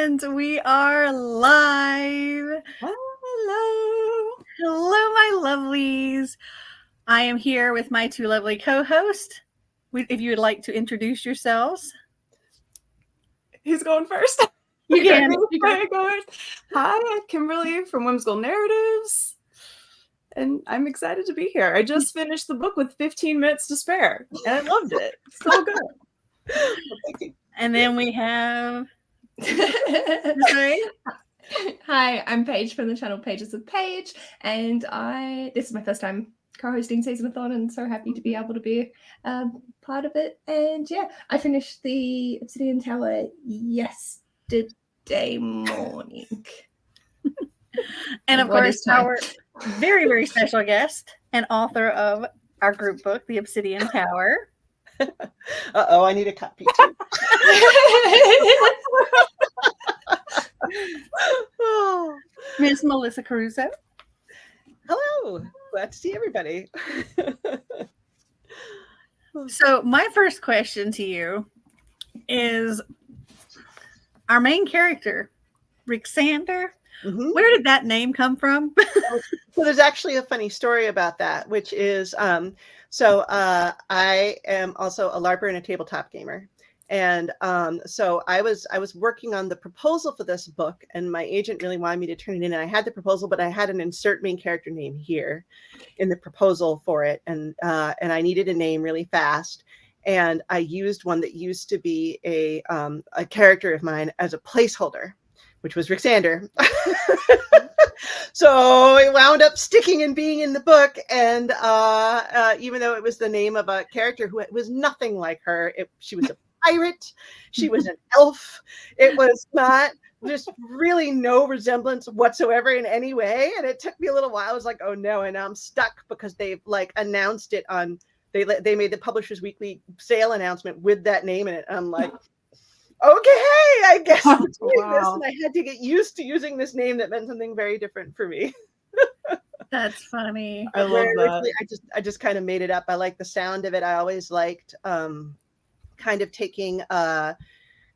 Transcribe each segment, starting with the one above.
And we are live. Hello. Hello, my lovelies. I am here with my two lovely co-hosts. If you would like to introduce yourselves. Who's going first? You can. Hi, I'm Kimberly from Whimsical Narratives. And I'm excited to be here. I just finished the book with 15 minutes to spare, and I loved it. So good. Thank you. And then we have... Hi, I'm Paige from the channel Pages of Paige, and this is my first time co-hosting SeasonAthon, and so happy to be able to be part of it. And yeah, I finished the Obsidian Tower yesterday morning. And of course, our very, very special guest and author of our group book, The Obsidian Tower. Uh-oh, I need a copy too. Miss Melissa Caruso. Hello, glad to see everybody. So my first question to you is our main character, Hixson. Mm-hmm. Where did that name come from? So there's actually a funny story about that, which is, I am also a LARPer and a tabletop gamer. And so I was working on the proposal for this book, and my agent really wanted me to turn it in. And I had the proposal, but I had an insert main character name here in the proposal for it. And I needed a name really fast. And I used one that used to be a character of mine as a placeholder, which was Hixson. So it wound up sticking and being in the book. And even though it was the name of a character who was nothing like her, she was a pirate, she was an elf. It was not just really no resemblance whatsoever in any way. And it took me a little while. I was like, oh no, and I'm stuck because they've like announced it on, they made the Publishers Weekly sale announcement with that name in it. I'm like, okay, I guess I'm doing this. And I had to get used to using this name that meant something very different for me. That's funny. I love that. I just kind of made it up. I like the sound of it. I always liked kind of taking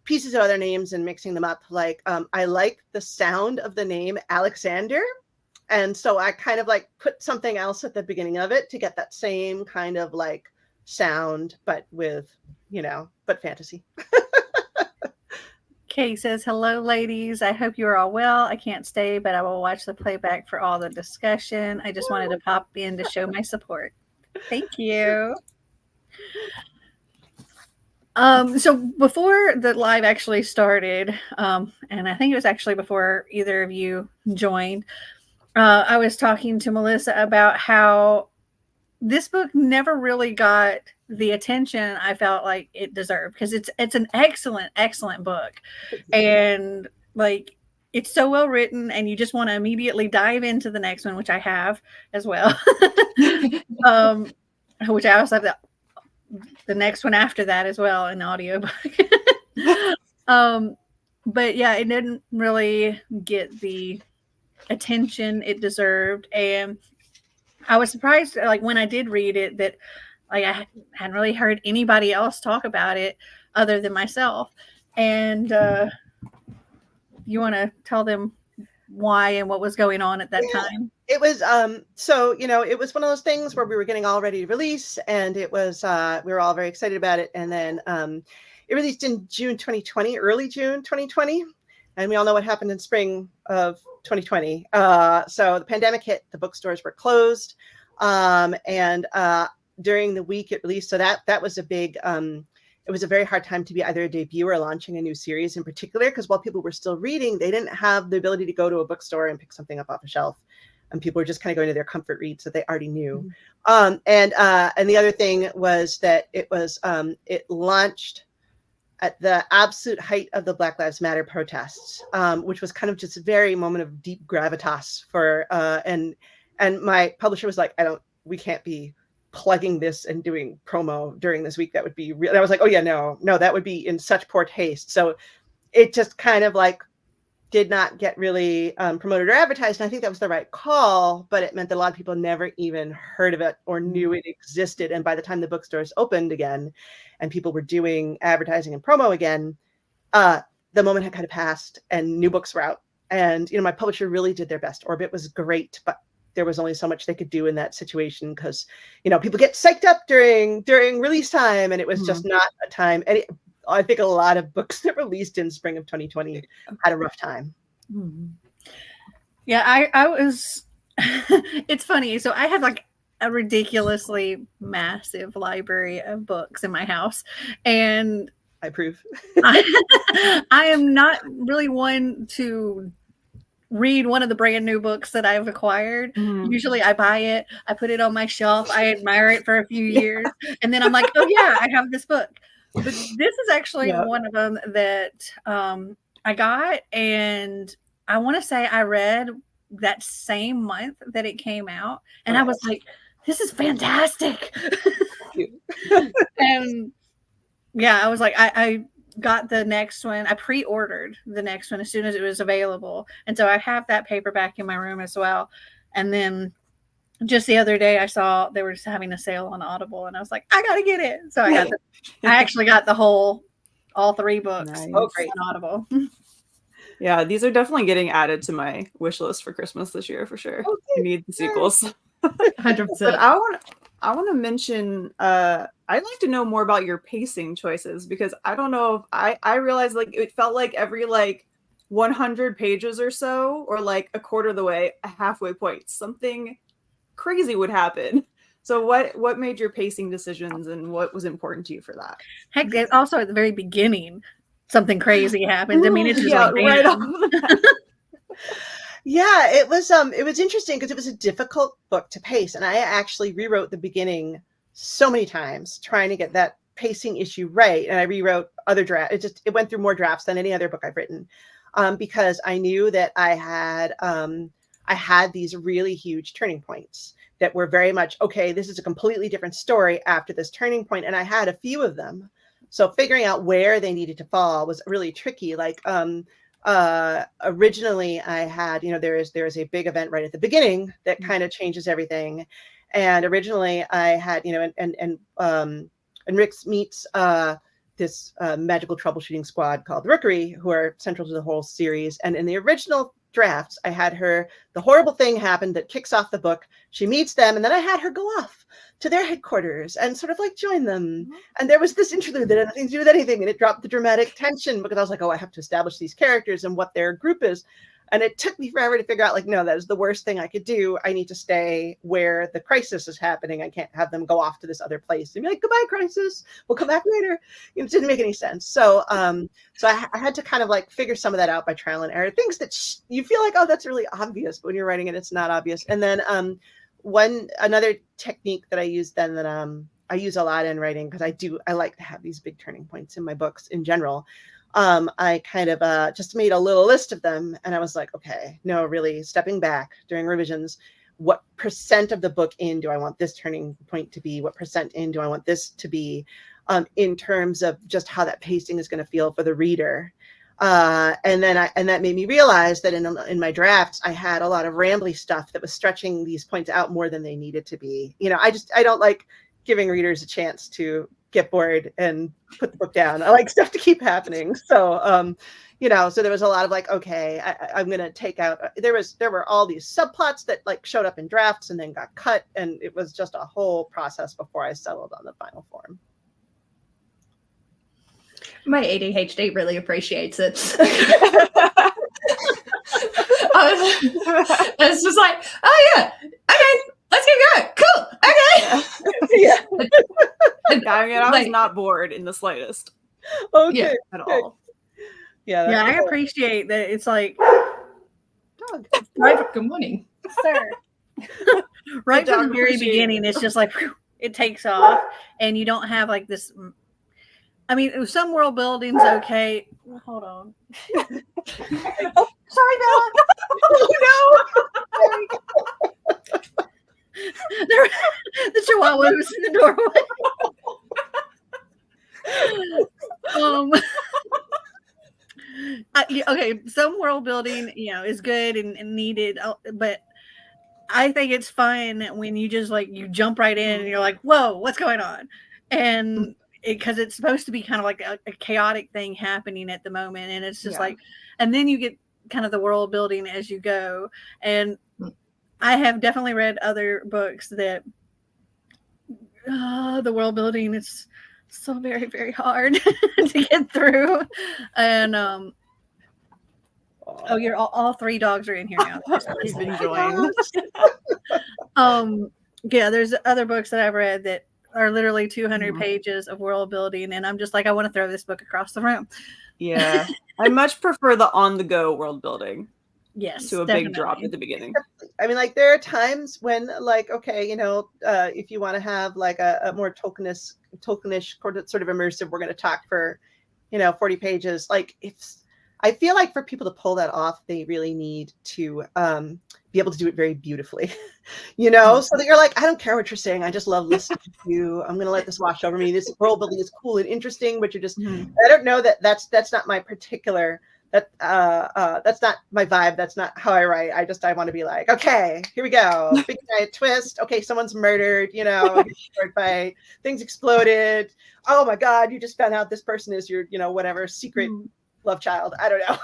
pieces of other names and mixing them up. Like I like the sound of the name Alexander. And so I kind of like put something else at the beginning of it to get that same kind of like sound, but with, but fantasy. Kay says, hello, ladies. I hope you are all well. I can't stay, but I will watch the playback for all the discussion. I just wanted to pop in to show my support. Thank you. So before the live actually started, and I think it was actually before either of you joined, I was talking to Melissa about how this book never really got the attention I felt like it deserved, because it's an excellent book, and like it's so well written, and you just want to immediately dive into the next one, which I have as well. Which I also have the next one after that as well, an audiobook. But yeah, it didn't really get the attention it deserved, and I was surprised, like when I did read it, that like I hadn't really heard anybody else talk about it other than myself. And you want to tell them why and what was going on at that time? It was it was one of those things where we were getting all ready to release, and it was we were all very excited about it. And then it released in June 2020, early June 2020, and we all know what happened in spring of 2020. So the pandemic hit, the bookstores were closed, and during the week it released. So that was a big, it was a very hard time to be either a debut or launching a new series in particular, because while people were still reading, they didn't have the ability to go to a bookstore and pick something up off a shelf. And people were just kind of going to their comfort reads that they already knew. Mm-hmm. And the other thing was that it was, it launched at the absolute height of the Black Lives Matter protests, which was kind of just a very moment of deep gravitas for, and my publisher was like, we can't be plugging this and doing promo during this week. That would be real. I was like, oh yeah, no, that would be in such poor taste. So it just kind of like did not get really promoted or advertised. And I think that was the right call, but it meant that a lot of people never even heard of it or knew it existed. And by the time the bookstores opened again and people were doing advertising and promo again, the moment had kind of passed and new books were out. And, my publisher really did their best. Orbit was great, but there was only so much they could do in that situation because, people get psyched up during release time, and it was just not a time. And I think a lot of books that released in spring of 2020 had a rough time. Yeah, I was, it's funny. So I had like a ridiculously massive library of books in my house, and I approve. I am not really one to read one of the brand new books that I've acquired. Usually I buy it, I put it on my shelf, I admire it for a few years, and then I'm like, oh yeah, I have this book. But this is actually one of them that I got, and I want to say I read that same month that it came out, and I was like, this is fantastic. And yeah, I was like, I got the next one. I pre-ordered the next one as soon as it was available. And so I have that paperback in my room as well. And then just the other day I saw they were just having a sale on Audible, and I was like, I got to get it. So I actually got all 3 books on Audible. Yeah, these are definitely getting added to my wish list for Christmas this year for sure. I need the sequels. 100%. But I want to mention, I'd like to know more about your pacing choices, because I don't know if I realized like it felt like every like 100 pages or so, or like a quarter of the way, a halfway point, something crazy would happen. So what made your pacing decisions, and what was important to you for that? Heck, also at the very beginning, something crazy happens. I mean, it's just like, right off the bat. Yeah, it was interesting because it was a difficult book to pace, and I actually rewrote the beginning so many times trying to get that pacing issue right, and I rewrote other drafts. It went through more drafts than any other book I've written, because I knew that I had these really huge turning points that were very much, okay, this is a completely different story after this turning point, and I had a few of them. So figuring out where they needed to fall was really tricky. Like originally I had, there is a big event right at the beginning that kind of changes everything. And originally I had, and Rick meets this magical troubleshooting squad called the Rookery, who are central to the whole series. And in the original drafts, I had the horrible thing happened that kicks off the book. She meets them, and then I had her go off to their headquarters and sort of like join them. And there was this interlude that had nothing to do with anything, and it dropped the dramatic tension because I was like, oh, I have to establish these characters and what their group is. And it took me forever to figure out, like, no, that is the worst thing I could do. I need to stay where the crisis is happening. I can't have them go off to this other place and be like, goodbye, crisis. We'll come back later. It didn't make any sense. So I had to kind of like figure some of that out by trial and error. Things that you feel like, oh, that's really obvious. But when you're writing it, it's not obvious. And then another technique that I use then that I use a lot in writing, because I like to have these big turning points in my books in general. I kind of just made a little list of them, and I was like, okay, no, really stepping back during revisions, what percent of the book in do I want this turning point to be? What percent in do I want this to be, in terms of just how that pacing is going to feel for the reader? And that made me realize that in my drafts, I had a lot of rambly stuff that was stretching these points out more than they needed to be. I don't like giving readers a chance to get bored and put the book down. I like stuff to keep happening. So, so there was a lot of like, okay, I'm going to take out, there were all these subplots that like showed up in drafts and then got cut. And it was just a whole process before I settled on the final form. My ADHD really appreciates it. It's just like, oh yeah, okay, let's keep going. Cool, okay. Yeah. I mean, I was not bored in the slightest. Okay. At all. Yeah. I appreciate that. It's like, Dog. Good morning, sir. Right from the very beginning, it's just like, whew, it takes off, and you don't have like this. I mean, some world building's okay. Hold on. Oh, sorry, Bella. Oh, no. The Chihuahua was in the doorway. Okay, some world building, is good and needed, but I think it's fun when you just like, you jump right in and you're like, whoa, what's going on? And because it's supposed to be kind of like a chaotic thing happening at the moment, and it's just Yeah. like, and then you get kind of the world building as you go. And I have definitely read other books that the world building is so very, very hard to get through. And oh, you're all three dogs are in here now. We've been joined. Yeah, there's other books that I've read that are literally 200 Mhm. pages of world building, and I'm just like, I want to throw this book across the room. Yeah. I much prefer the on-the-go world building Yes, to a definitely. big drop at the beginning. I mean, like, there are times when, like, okay, you know, if you want to have like a more Tolkienish sort of immersive, we're going to talk for, you know, 40 pages. Like, I feel like for people to pull that off, they really need to be able to do it very beautifully, you know, so that you're like, I don't care what you're saying. I just love listening to you. I'm going to let this wash over me. This world building is cool and interesting, but you're just, I don't know that's not my particular, that's not my vibe. That's not how I write. I want to be like, okay, here we go. Big giant twist. Okay, someone's murdered, you know, fight, things exploded. Oh my God, you just found out this person is your, you know, whatever secret love child. I don't know.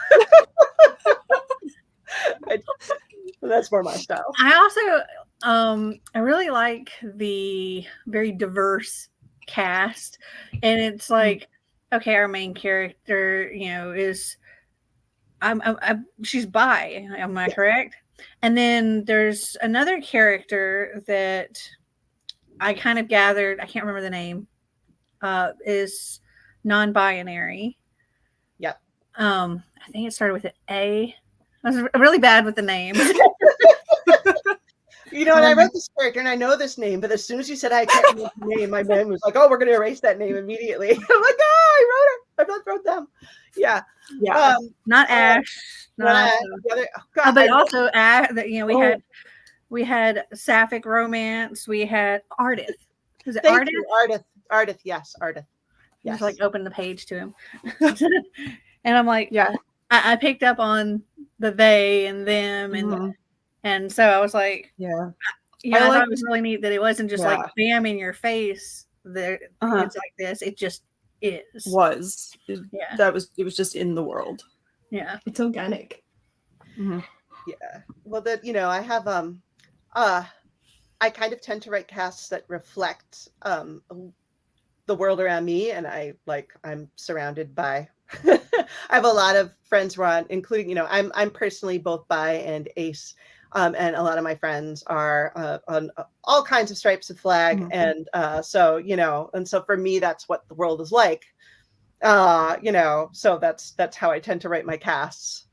That's more my style. I also I really like the very diverse cast, and it's like, okay, our main character, you know, is she's bi, am I correct? And then there's another character that I kind of gathered, I can't remember the name, is non-binary. Yep. I think it started with an A. I was really bad with the names. You know, and I read this character and I know this name, but as soon as you said I can't remember the name, my brain was like, oh, we're going to erase that name immediately. I'm like, oh, I wrote her. I wrote them. Yeah. Yeah. Not Ash. Not the other, oh, God, but also, you know, we had sapphic romance. We had Ardith. Is it Ardith? Ardith, yes, Ardith. Yes. Just like open the page to him. And I'm like, yeah, I picked up on the they and them, and so I was like, yeah, I thought it was really neat that it wasn't just like bam in your face. There, it's like this. It just is. It was just in the world. Yeah, it's organic. Yeah. Well, you know, I have I kind of tend to write casts that reflect the world around me, and I'm surrounded by I have a lot of friends who are on, including, you know, I'm personally both bi and ace, and a lot of my friends are on all kinds of stripes of flag, and so, you know, and so for me that's what the world is like, you know, so that's how I tend to write my casts.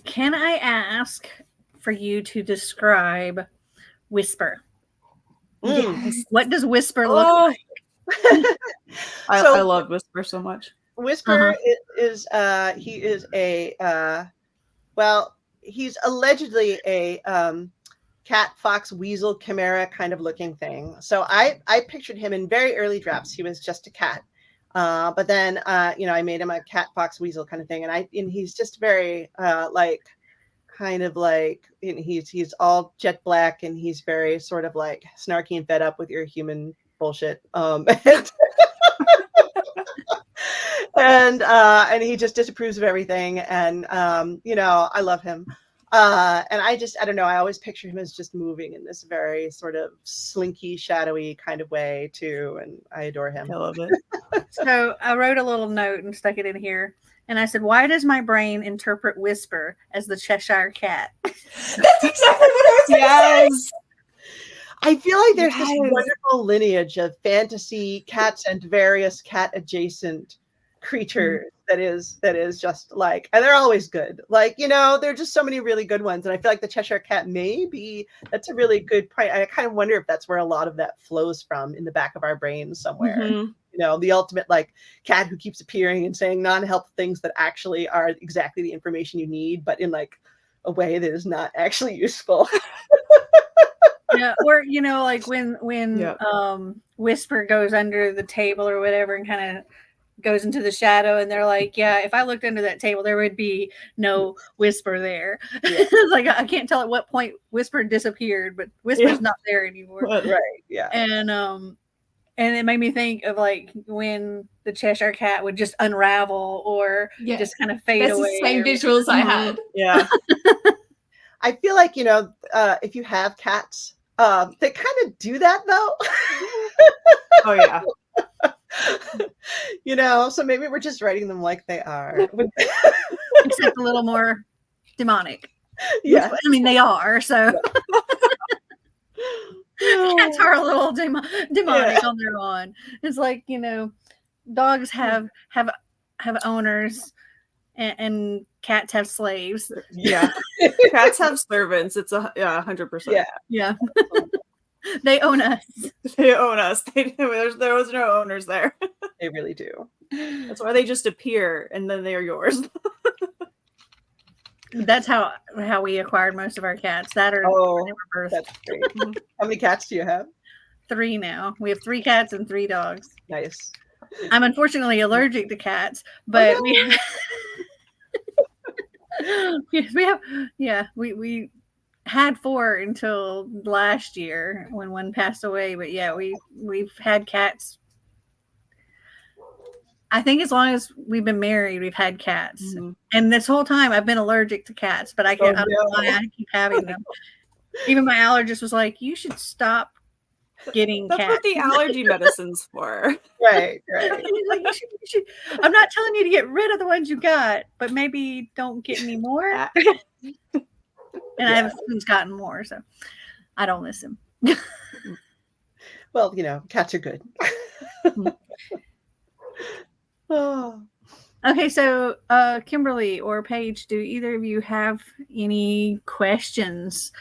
Can I ask for you to describe Whisper? Yes. What does Whisper look like? I love Whisper so much. Whisper is he is a well, he's allegedly a cat, fox, weasel, chimera kind of looking thing. So I pictured him in very early drafts. He was just a cat. But then you know, I made him a cat, fox, weasel kind of thing, and he's just very like kind of like, he's all jet black, and he's very sort of like snarky and fed up with your human bullshit. And he just disapproves of everything, and you know, I love him. And I don't know, I always picture him as just moving in this very sort of slinky, shadowy kind of way too, and I adore him. I love it. So I wrote a little note and stuck it in here, and I said, why does my brain interpret Whisper as the Cheshire Cat? That's exactly what I was saying. I feel like there's this wonderful lineage of fantasy cats and various cat adjacent creatures that is just like, and they're always good. Like, you know, there are just so many really good ones. And I feel like the Cheshire Cat that's a really good point. I kind of wonder if that's where a lot of that flows from, in the back of our brains somewhere. You know, the ultimate like cat who keeps appearing and saying non-helpful things that actually are exactly the information you need, but in like a way that is not actually useful. Yeah, or you know, like when Whisper goes under the table or whatever and kind of goes into the shadow, and they're like, yeah, if I looked under that table, there would be no Whisper there. It's like, I can't tell at what point Whisper disappeared, but Whisper's not there anymore. Right. Yeah. And it made me think of like when the Cheshire Cat would just unravel or Yeah. just kind of fade That's away. the same visuals I had. Yeah. I feel like, if you have cats, they kind of do that though. Oh yeah. So maybe we're just writing them like they are. Except a little more demonic. Yeah. I mean, they are, so cats are a little demonic on their own. It's like, dogs have owners and cats have slaves. Yeah. Cats have servants. It's 100%. Yeah. They own us. They own us. There was no owners there. They really do. That's why they just appear and then they are yours. That's how we acquired most of our cats. That or Oh, they were birthed. that's great. How many cats do you have? 3 now. We have 3 cats and 3 dogs. Nice. I'm unfortunately allergic to cats, but we had 4 until last year when one passed away. But yeah, we've had cats. I think as long as we've been married, we've had cats. Mm-hmm. And this whole time I've been allergic to cats, but I don't know why I keep having them. Even my allergist was like, you should stop getting That's cats. what the allergy medicine's for. Right. He's like, you should. I'm not telling you to get rid of the ones you got, but maybe don't get any more. And I have since gotten more, so I don't listen. Well, cats are good. Oh. Okay, so Kimberly or Paige, do either of you have any questions?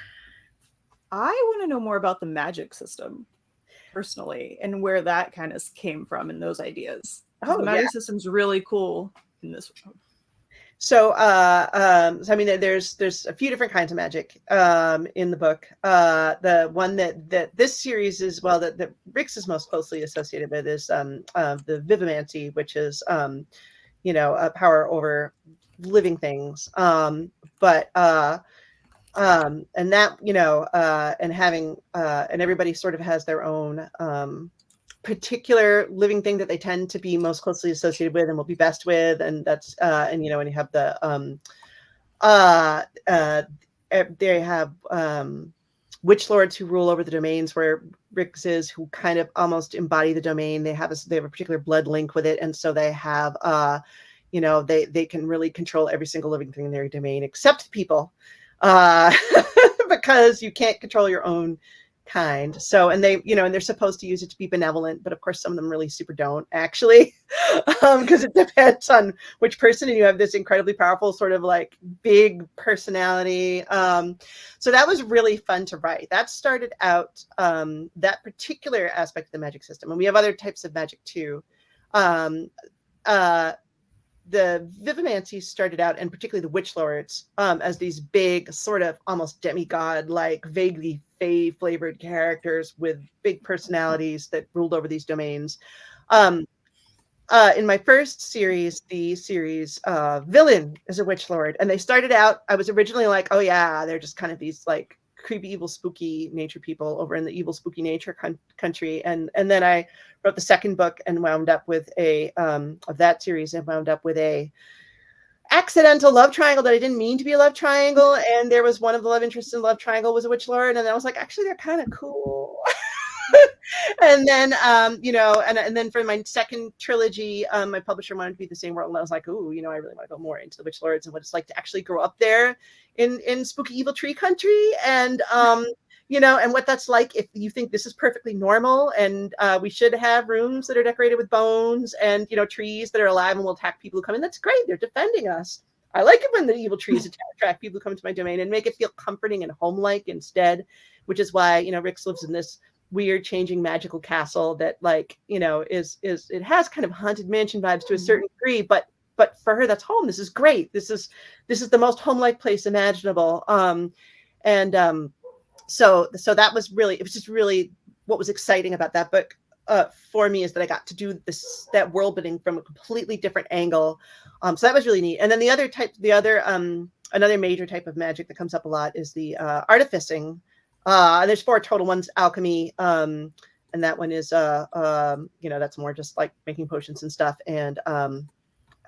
I want to know more about the magic system personally and where that kind of came from and those ideas. The magic system's really cool in this. So, I mean, there's a few different kinds of magic in the book. The one that this series is that Rix is most closely associated with is the Vivimancy, which is a power over living things. And that and having and everybody sort of has their own particular living thing that they tend to be most closely associated with and will be best with, and that's and you have the they have witch lords who rule over the domains where Rix is, who kind of almost embody the domain. They have a particular blood link with it, and so they have they can really control every single living thing in their domain except people, because you can't control your own kind. So, and they, and they're supposed to use it to be benevolent, but of course some of them really super don't actually, because it depends on which person, and you have this incredibly powerful sort of like big personality. So that was really fun to write. That started out that particular aspect of the magic system, and we have other types of magic too. The Vivimancy started out, and particularly the Witch Lords, as these big, sort of almost demigod-like, vaguely fae flavored characters with big personalities that ruled over these domains. In my first series, the series Villain is a Witch Lord, and they started out, I was originally like, oh yeah, they're just kind of these like creepy, evil, spooky nature people over in the evil, spooky nature country. And then I wrote the second book and wound up with of that series, and wound up with a accidental love triangle that I didn't mean to be a love triangle. And there was one of the love interests in the love triangle was a witch lord. And then I was like, actually, they're kind of cool. And then, and then for my second trilogy, my publisher wanted to be the same world. And I was like, ooh, I really want to go more into the witch lords and what it's like to actually grow up there in spooky evil tree country. And, and what that's like if you think this is perfectly normal, and we should have rooms that are decorated with bones and, trees that are alive and will attack people who come in. That's great. They're defending us. I like it when the evil trees attract people who come to my domain, and make it feel comforting and home-like instead, which is why, Rix lives in this weird changing magical castle that is it has kind of haunted mansion vibes to a certain degree, but for her that's home. This is great. This is the most home-like place imaginable. So that was really, it was just really what was exciting about that book for me, is that I got to do that world building from a completely different angle. So that was really neat. And then another major type of magic that comes up a lot is the artificing. And there's 4 total ones: alchemy, and that one is that's more just like making potions and stuff. And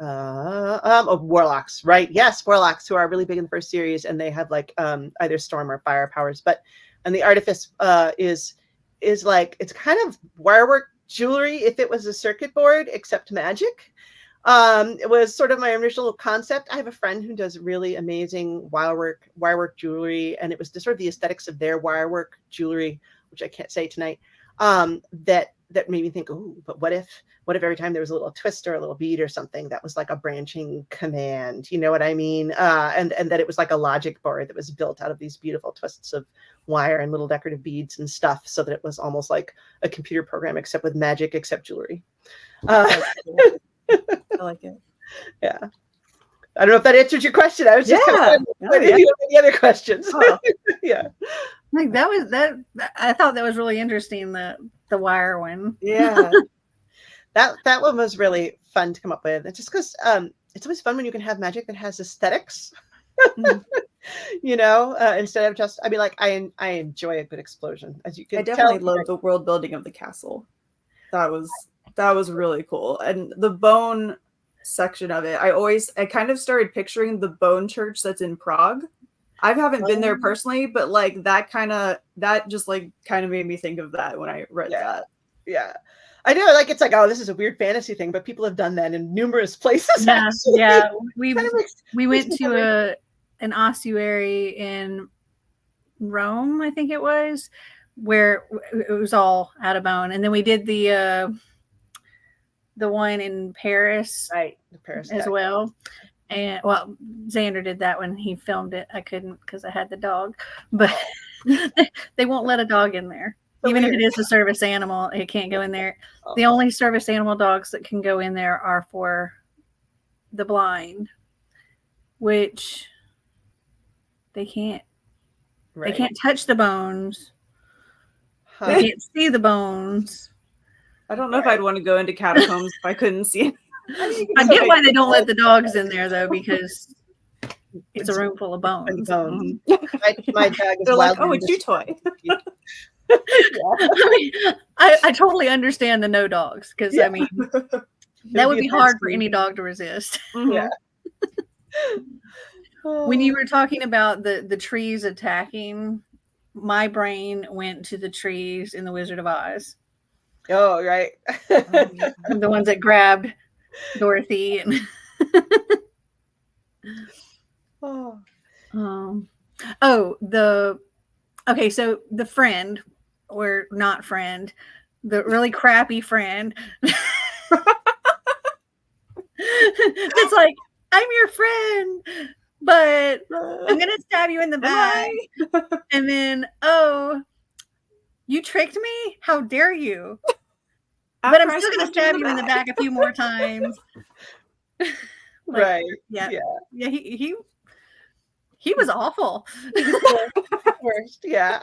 warlocks, right? Yes, warlocks, who are really big in the first series, and they have like either storm or fire powers. And the artifice is like, it's kind of wirework jewelry if it was a circuit board, except magic. It was sort of my original concept. I have a friend who does really amazing wirework jewelry, and it was sort of the aesthetics of their wirework jewelry, which I can't say tonight, that made me think, oh, but what if every time there was a little twist or a little bead or something that was like a branching command, you know what I mean? And that it was like a logic board that was built out of these beautiful twists of wire and little decorative beads and stuff, so that it was almost like a computer program, except with magic, except jewelry. I like it. Yeah. I don't know if that answered your question. I was just kind of if you have any other questions. Oh. Yeah. Like that I thought that was really interesting, the wire one. Yeah. That one was really fun to come up with. It's just because it's always fun when you can have magic that has aesthetics. Instead of just, I enjoy a good explosion, as you can tell. I definitely love the world building of the castle. That was really cool. And the bone section of it, I kind of started picturing the bone church that's in Prague. I haven't been there personally, but like that just kind of made me think of that when I read that. Yeah. I know, like, it's like, oh, this is a weird fantasy thing, but people have done that in numerous places. Yeah, actually. yeah. We went to an ossuary in Rome, I think it was, where it was all out of bone, and then we did the one in Paris, right? The Paris as well. And well, Xander did that when he filmed it. I couldn't because I had the dog, but they won't let a dog in there. Even if it is a service animal, it can't go in there. Oh. The only service animal dogs that can go in there are for the blind, which they can't. Right. They can't touch the bones. They can't see the bones. I don't know if I'd want to go into catacombs if I couldn't see it. I get why they don't let the dogs in there, though, because it's a room full of bones. My dog is like, oh, it's your toy. I totally understand the no dogs, because that would be hard for any dog to resist. Yeah. When you were talking about the trees attacking, my brain went to the trees in The Wizard of Oz. Oh, right. The ones that grabbed Dorothy and so the friend, or not friend, the really crappy friend. It's like, I'm your friend, but I'm gonna stab you in the back. And then, oh, you tricked me? How dare you? But I'm still gonna stab you in the back a few more times. Right. Yeah. He was awful. Worst. Yeah.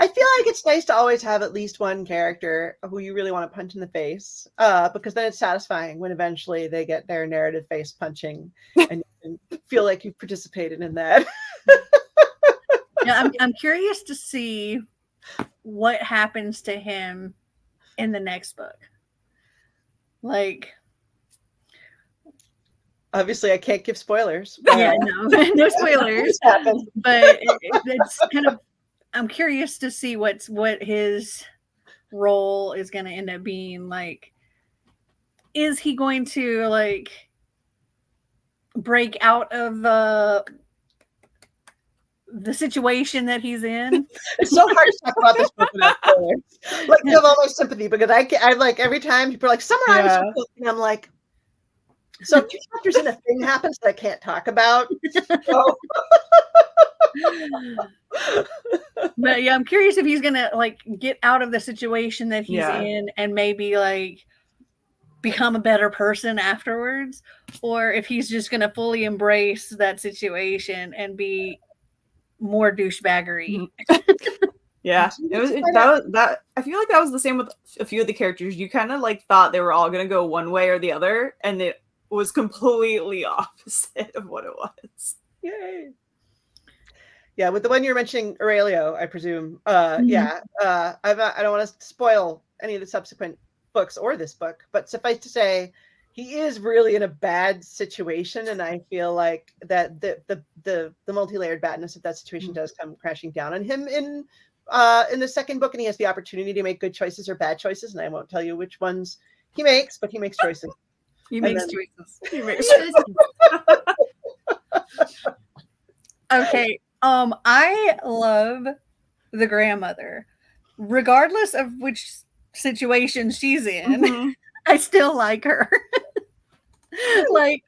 I feel like it's nice to always have at least one character who you really want to punch in the face, because then it's satisfying when eventually they get their narrative face punching and you feel like you've participated in that. Yeah, I'm curious to see what happens to him in the next book. Like, obviously, I can't give spoilers. Yeah, no spoilers. But it's kind of, I'm curious to see what his role is going to end up being. Like, is he going to like break out of the situation that he's in? It's so hard to talk about this book without spoilers. Like, you have all my sympathy, because I like, every time people are like, summarize the book, and I'm like, so 2 chapters in, a thing happens that I can't talk about. But yeah, I'm curious if he's gonna like get out of the situation that he's in and maybe like become a better person afterwards, or if he's just gonna fully embrace that situation and be more douchebaggery. Yeah, that. I feel like that was the same with a few of the characters. You kind of like thought they were all gonna go one way or the other, and it was completely opposite of what it was. Yay! Yeah, with the one you're mentioning, Aurelio, I presume. Mhm. I don't want to spoil any of the subsequent books or this book, but suffice to say, he is really in a bad situation, and I feel like that the multi-layered badness of that situation does come crashing down on him in the second book, and he has the opportunity to make good choices or bad choices, and I won't tell you which ones he makes, but he makes choices. He And makes then- choices. He makes Okay. I love the grandmother, regardless of which situation she's in. Mhm. I still like her. Like,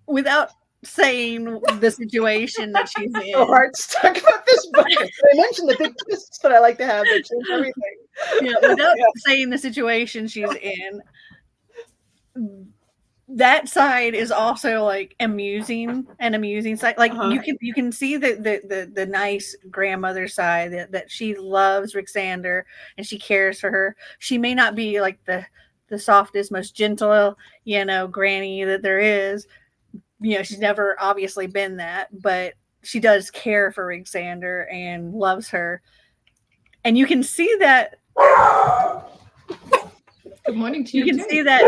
without saying the situation that she's in. so hard to talk about this book. I mentioned the big twists that I like to have that change everything. Yeah, without saying the situation she's in, that side is also like amusing side. Like you can see the nice grandmother side that she loves Rixander and she cares for her. She may not be like the softest, most gentle, granny that there is. She's never obviously been that, but she does care for Rixander and loves her. And you can see that. Good morning to You you. can see that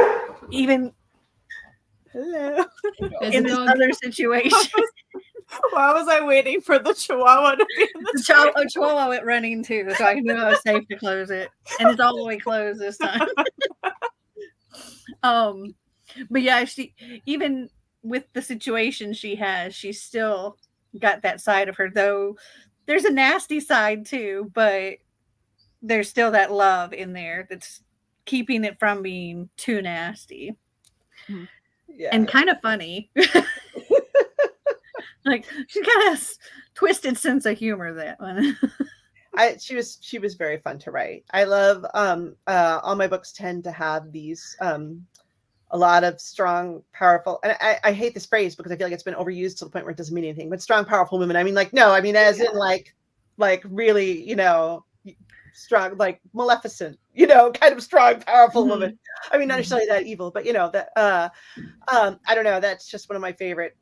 even Hello. There's in a this dog. other situation. Why was I waiting for the chihuahua to be in the The chihuahua went running too, so I knew I was safe to close it. And it's all the way closed this time. But yeah, she, even with the situation she has, she's still got that side of her, though there's a nasty side too, but there's still that love in there that's keeping it from being too nasty. Yeah. And kind of funny. Like, she's got a twisted sense of humor, that one. She was very fun to write. I love all my books tend to have these a lot of strong, powerful, and I hate this phrase because I feel like it's been overused to the point where it doesn't mean anything, but strong, powerful women. I mean, like, no, I mean, as in like really, strong, like Maleficent, kind of strong, powerful woman. I mean, not necessarily that evil, but that I don't know. That's just one of my favorite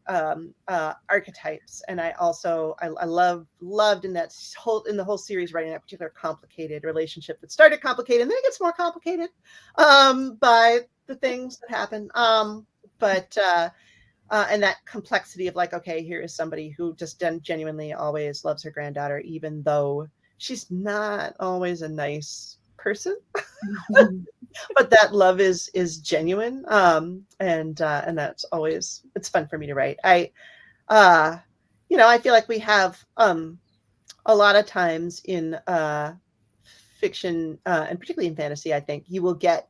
archetypes, and I also I loved in the whole series writing that particular complicated relationship that started complicated and then it gets more complicated by the things that happen. But and that complexity of like, okay, here is somebody who just genuinely always loves her granddaughter, even though she's not always a nice person. But that love is genuine, and that's always, it's fun for me to write. I feel like we have a lot of times in fiction, and particularly in fantasy, I think you will get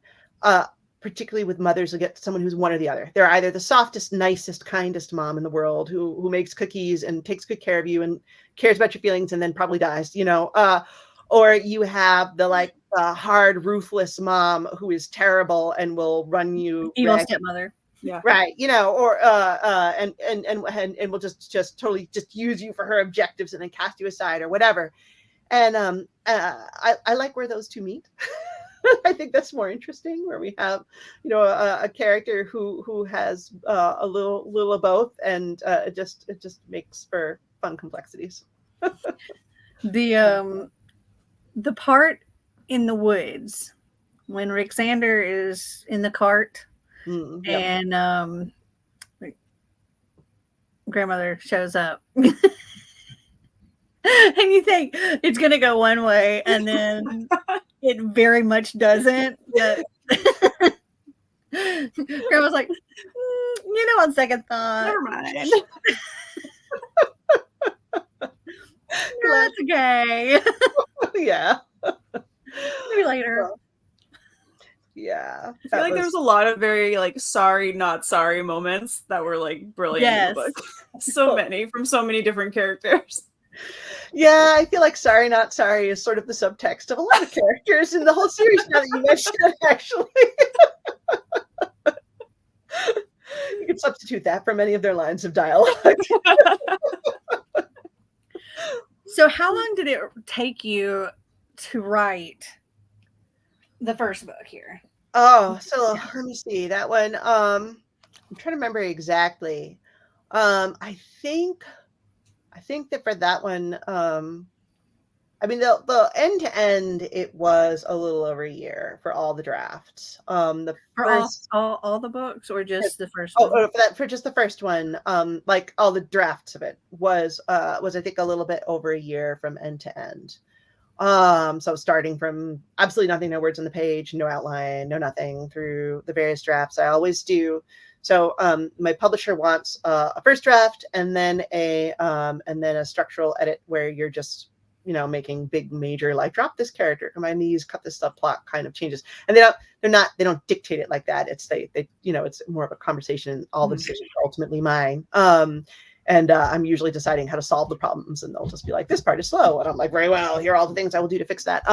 particularly with mothers, you'll get someone who's one or the other. They're either the softest, nicest, kindest mom in the world who makes cookies and takes good care of you and cares about your feelings and then probably dies, or you have the like hard, ruthless mom who is terrible and will run you Evil stepmother. Yeah. right, or and will just totally just use you for her objectives and then cast you aside or whatever. And I like where those two meet. I think that's more interesting, where we have a character who has a little of both, and it just makes for fun complexities. The part in the woods when Rixander is in the cart and grandmother shows up. And you think it's going to go one way, and then it very much doesn't. Grandma's like, on second thought, Never mind. That's okay. Yeah. Maybe later. Yeah. I feel like there was a lot of very like sorry, not sorry moments that were like brilliant in the book. So many from so many different characters. Yeah, I feel like sorry, not sorry is sort of the subtext of a lot of characters in the whole series now that you mention it, actually. You could substitute that for many of their lines of dialogue. So how long did it take you to write the first book here? Oh, so let me see that one. I'm trying to remember exactly. I think I think that for that one, I mean, the end to end, it was a little over a year for all the drafts. The For first, all the books, or just the first oh, one? for just the first one, like all the drafts of it was I think a little bit over a year from end to end. So starting from absolutely nothing, no words on the page, no outline, no nothing, through the various drafts. I always do. So my publisher wants a first draft and then a structural edit where you're just making big major, like, drop this character, combine these, cut this subplot kind of changes. And they don't dictate it like that. It's they it's more of a conversation. All the decisions are ultimately mine. And I'm usually deciding how to solve the problems, and they'll just be like, this part is slow. And I'm like, very well, here are all the things I will do to fix that.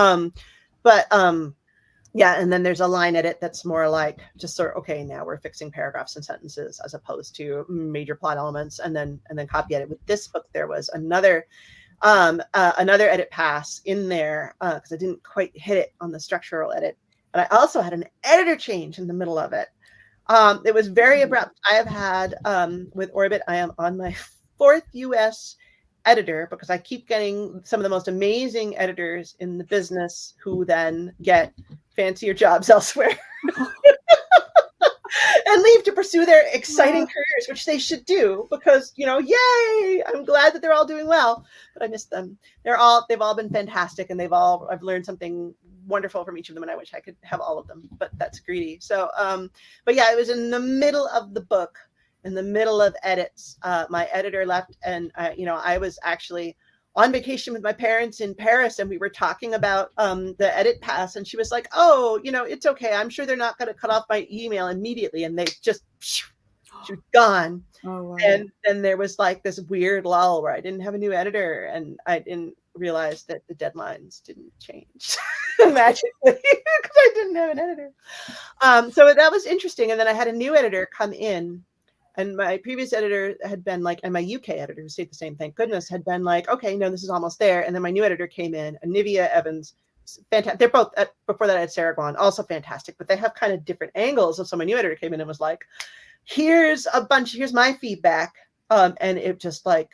Yeah, and then there's a line edit that's more like just sort of, okay, now we're fixing paragraphs and sentences as opposed to major plot elements, and then copy edit. With this book, there was another edit pass in there because I didn't quite hit it on the structural edit. And I also had an editor change in the middle of it. It was very abrupt. I have had with Orbit, I am on my 4th US editor because I keep getting some of the most amazing editors in the business who then get fancier jobs elsewhere and leave to pursue their exciting careers, which they should do because, yay, I'm glad that they're all doing well, but I miss them. They've all been fantastic, and I've learned something wonderful from each of them, and I wish I could have all of them, but that's greedy. So, but yeah, it was in the middle of the book, in the middle of edits. My editor left, and I was actually on vacation with my parents in Paris, and we were talking about the edit pass, and she was like, oh, it's okay. I'm sure they're not going to cut off my email immediately. And they just, she was gone. Oh, wow. And then there was like this weird lull where I didn't have a new editor, and I didn't realize that the deadlines didn't change magically because I didn't have an editor. So that was interesting. And then I had a new editor come in. And my previous editor had been like, and my UK editor, who stayed the same, thank goodness, had been like, okay, no, this is almost there. And then my new editor came in, Anivia Evans, fantastic. They're both, before that I had Sarah Guan, also fantastic, but they have kind of different angles. So my new editor came in and was like, here's my feedback. And it just like,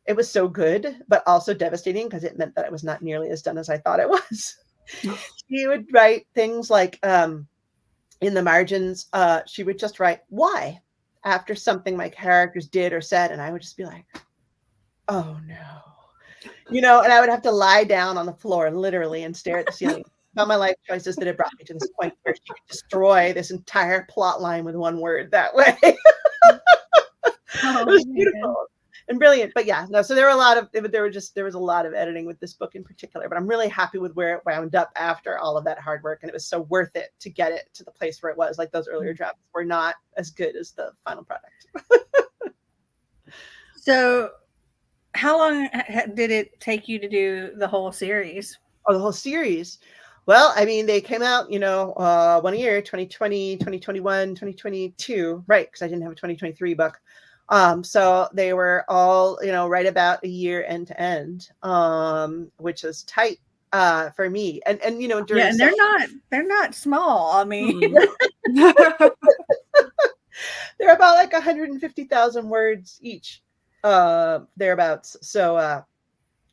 it was so good, but also devastating because it meant that it was not nearly as done as I thought it was. She would write things like, in the margins, she would just write, why? After something my characters did or said, and I would just be like, oh no, and I would have to lie down on the floor literally and stare at the ceiling about my life choices that had brought me to this point where she could destroy this entire plot line with one word that way. It was beautiful and brilliant. But yeah, no, so there was a lot of editing with this book in particular, but I'm really happy with where it wound up after all of that hard work. And it was so worth it to get it to the place where it was. Like, those earlier drafts were not as good as the final product. So how long did it take you to do the whole series? Oh, the whole series. Well, I mean, they came out, 1 year, 2020, 2021, 2022, right? Because I didn't have a 2023 book. So they were all, right about a year end to end, which is tight for me. And during and they're not small. I mean, they're about like 150,000 words each, thereabouts. So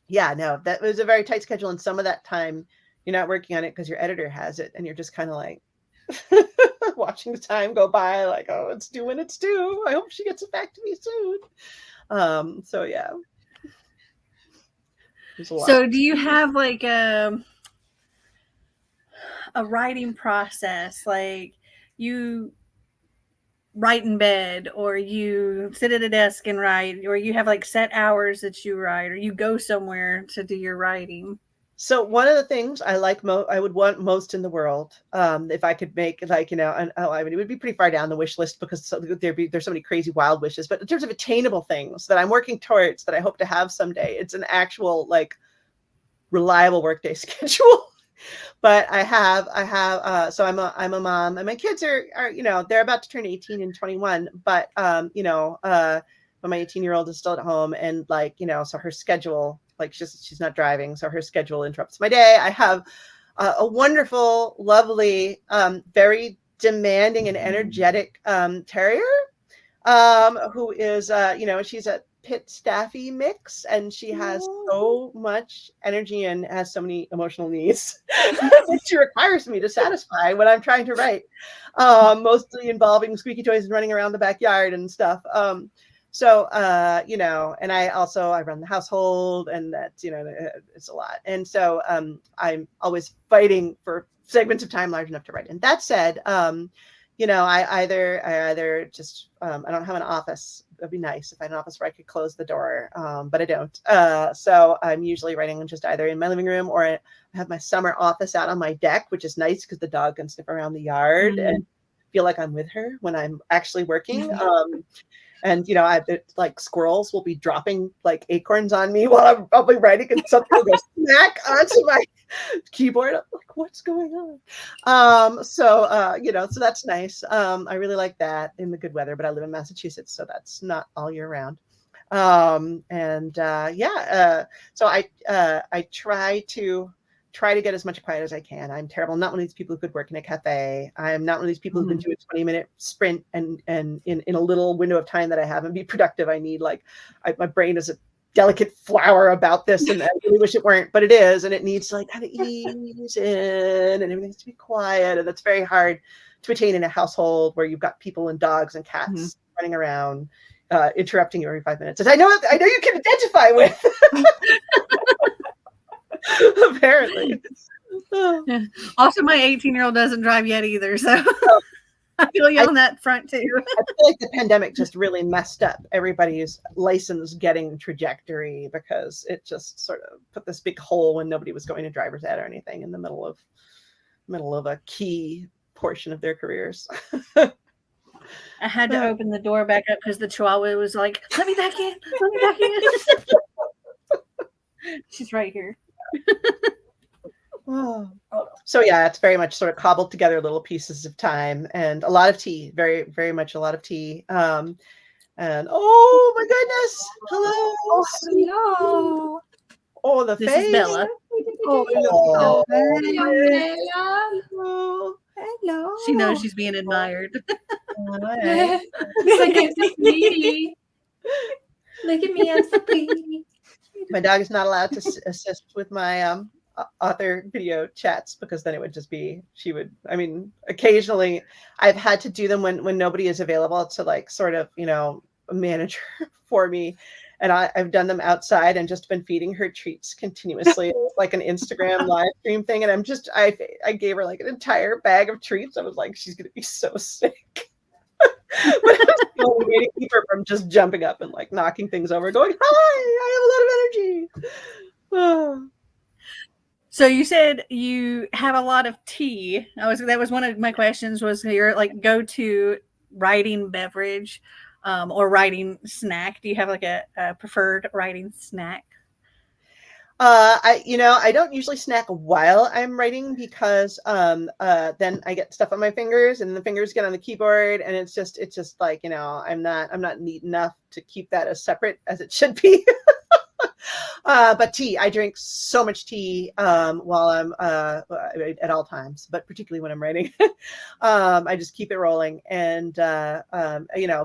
yeah, no, that was a very tight schedule, and some of that time you're not working on it because your editor has it, and you're just kind of like watching the time go by, like, oh, it's due when it's due. I hope she gets it back to me soon. So yeah. So do you have like a writing process? Like, you write in bed, or you sit at a desk and write, or you have like set hours that you write, or you go somewhere to do your writing? So one of the things I like I would want most in the world, if I could make, like, I mean, it would be pretty far down the wish list because there's so many crazy wild wishes, but in terms of attainable things that I'm working towards that I hope to have someday, it's an actual, like, reliable workday schedule. But I have, so I'm a mom, and my kids are, they're about to turn 18 and 21, but, but my 18-year-old is still at home, and, like, so her schedule, like, she's not driving, so her schedule interrupts my day. I have a wonderful, lovely, very demanding and energetic terrier, who is, she's at pit staffy mix, and she has so much energy and has so many emotional needs that she requires me to satisfy when I'm trying to write, mostly involving squeaky toys and running around the backyard and stuff. So, and I run the household, and that's, it's a lot. And so I'm always fighting for segments of time large enough to write in. That said, I either just, I don't have an office. It'd be nice if I had an office where I could close the door, but I don't. So I'm usually writing just either in my living room, or I have my summer office out on my deck, which is nice because the dog can sniff around the yard and feel like I'm with her when I'm actually working. And like squirrels will be dropping like acorns on me while I'll be writing, and something will go smack onto my keyboard. I'm like, what's going on? So that's nice. I really like that in the good weather, but I live in Massachusetts, so that's not all year round. So I try to get as much quiet as I can. I'm terrible. I'm not one of these people who could work in a cafe. I'm not one of these people who can do a 20-minute sprint and in a little window of time that I have and be productive. I need my brain is a delicate flower about this, and I really wish it weren't, but it is, and it needs to kind of ease in, and everything needs to be quiet, and that's very hard to attain in a household where you've got people and dogs and cats running around, interrupting you every 5 minutes. As I know you can identify with. Apparently. Yeah. Also, my 18-year-old doesn't drive yet either, so I feel you on that front too. I feel like the pandemic just really messed up everybody's license getting trajectory, because it just sort of put this big hole when nobody was going to driver's ed or anything in the middle of a key portion of their careers. I had to open the door back up because the Chihuahua was like, let me back in. She's right here. So yeah, it's very much sort of cobbled together little pieces of time, and a lot of tea, very, very much a lot of tea. And oh my goodness, hello. Oh, the This face. is Bella. Oh, Hello. She knows she's being admired. Hi. Look at me. Look at me, I'm so pretty. My dog is not allowed to assist with my author video chats, because then it would just be, occasionally I've had to do them when nobody is available to sort of, manage for me. And I've done them outside and just been feeding her treats continuously, like an Instagram live stream thing. And I gave her an entire bag of treats. I was like, she's going to be so sick. But it's the only way to keep her from just jumping up and knocking things over, going, hi, I have a lot of energy. Oh. So you said you have a lot of tea. That was one of my questions, was your go-to writing beverage or writing snack. Do you have a preferred writing snack? I don't usually snack while I'm writing, because then I get stuff on my fingers, and the fingers get on the keyboard, and it's just I'm not neat enough to keep that as separate as it should be. But tea, I drink so much tea while I'm at all times, but particularly when I'm writing. I just keep it rolling, and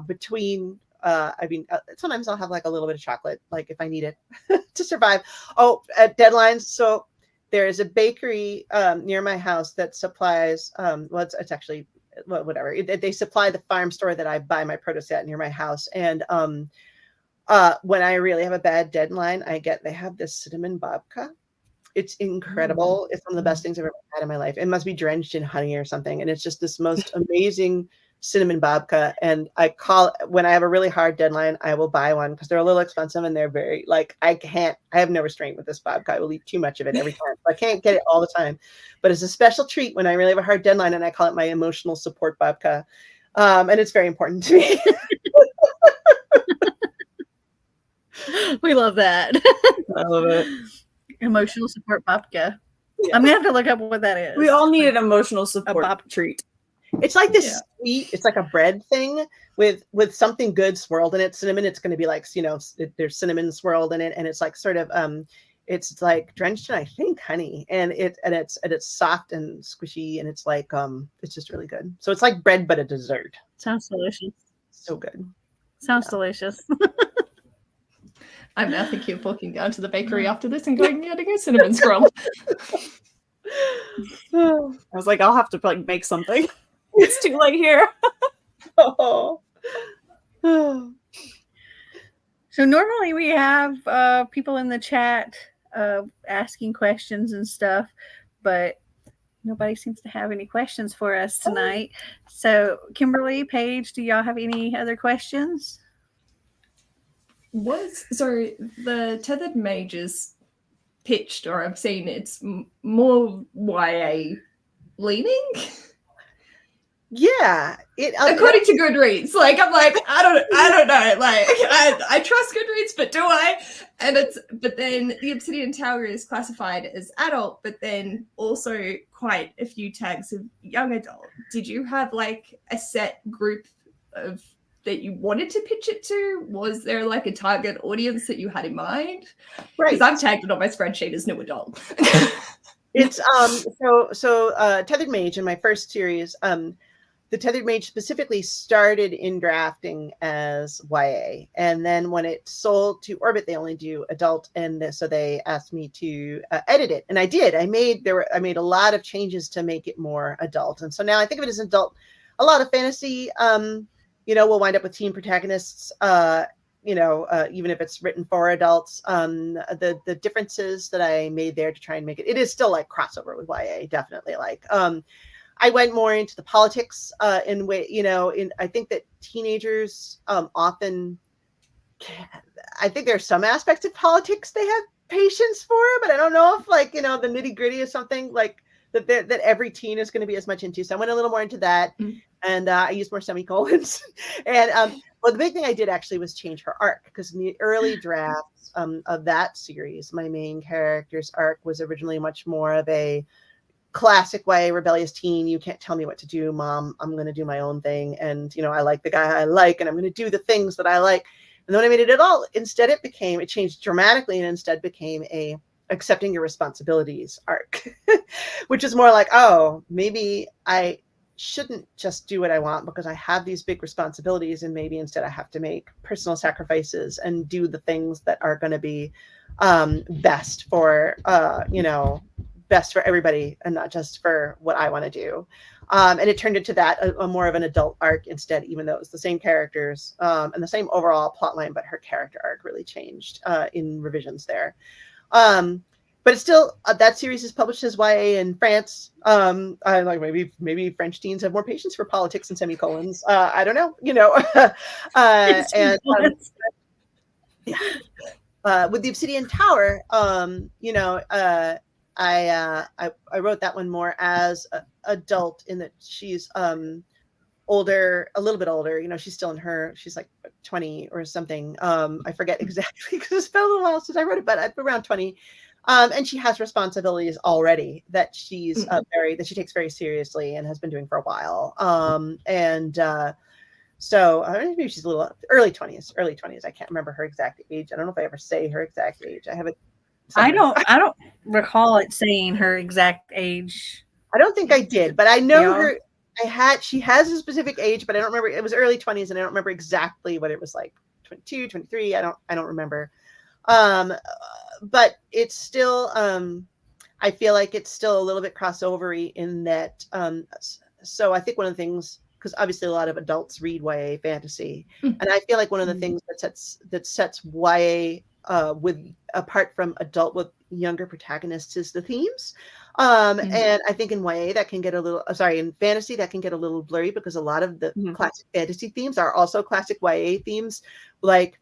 between sometimes I'll have a little bit of chocolate, if I need it to survive. Oh, at deadlines. So there is a bakery near my house that supplies, it's actually, whatever. They supply the farm store that I buy my produce at near my house. And when I really have a bad deadline, they have this cinnamon babka. It's incredible. It's one of the best things I've ever had in my life. It must be drenched in honey or something. And it's just this most amazing cinnamon babka. And when I have a really hard deadline, I will buy one, because they're a little expensive, and they're very I have no restraint with this babka. I will eat too much of it every time. I can't get it all the time, but it's a special treat when I really have a hard deadline, and I call it my emotional support babka. And it's very important to me. We love that. I love it. Emotional support babka. Yeah. I'm gonna have to look up what that is. We all need an emotional support treat. It's like this sweet, it's like a bread thing with something good swirled in it. Cinnamon, it's going to be there's cinnamon swirled in it, and it's sort of it's drenched in, I think, honey, and it's soft and squishy, and it's it's just really good. So it's like bread but a dessert. Sounds delicious. So good. Sounds delicious. I'm now thinking of walking down to the bakery after this and going, getting a cinnamon scroll. I was like, I'll have to like make something. It's too late here. Oh. So normally we have people in the chat asking questions and stuff, but nobody seems to have any questions for us tonight. So Kimberly, Paige, do y'all have any other questions? So the Tethered Mages pitched, or I've seen it's more YA leaning. Yeah, according to Goodreads, like I'm like I don't know, like I trust Goodreads, but do I? But then the Obsidian Tower is classified as adult, but then also quite a few tags of young adult. Did you have like a set group of that you wanted to pitch it to? Was there like a target audience that you had in mind? Right, because I've tagged it on my spreadsheet as new adult. It's so Tethered Mage in my first series. The Tethered Mage specifically started in drafting as YA, and then when it sold to Orbit, they only do adult, and so they asked me to edit it, and I did. I made a lot of changes to make it more adult, and so now I think of it as adult. A lot of fantasy, will wind up with teen protagonists. Even if it's written for adults, the differences that I made there to try and make it is still like crossover with YA, definitely. Like, I went more into the politics I think that teenagers often, I think there's some aspects of politics they have patience for, but I don't know if the nitty gritty is something like that every teen is going to be as much into. So I went a little more into that, and I used more semicolons. And well, the big thing I did actually was change her arc, because in the early drafts of that series, my main character's arc was originally much more of a classic YA rebellious teen. You can't tell me what to do, Mom. I'm going to do my own thing. And, I like the guy I like, and I'm going to do the things that I like. And then when I made it at all, instead it changed dramatically, and instead became a accepting your responsibilities arc, which is more like, oh, maybe I shouldn't just do what I want because I have these big responsibilities, and maybe instead I have to make personal sacrifices and do the things that are going to be best for everybody, and not just for what I want to do. And it turned into that a more of an adult arc instead, even though it was the same characters and the same overall plot line, but her character arc really changed in revisions there. But it's still that series is published as YA in France. I like maybe French teens have more patience for politics and semicolons. I don't know, with the Obsidian Tower, I wrote that one more as adult, in that she's older, a little bit older. She's still she's like 20 or something. I forget exactly because it's been a little while since I wrote it, but around 20. And she has responsibilities already that she's that she takes very seriously and has been doing for a while. So maybe she's a little early 20s. I can't remember her exact age. I don't know if I ever say her exact age. I have it. I don't recall it saying her exact age. I don't think I did, but I know her. She has a specific age, but I don't remember. It was early 20s, and I don't remember exactly what it was like. 22, 23. I don't remember. But it's still, I feel like it's still a little bit crossovery in that. So I think one of the things, because obviously a lot of adults read YA fantasy, and I feel like one of the things that sets YA apart from adult with younger protagonists is the themes. And I think in YA that can get in fantasy that can get a little blurry, because a lot of the classic fantasy themes are also classic YA themes, like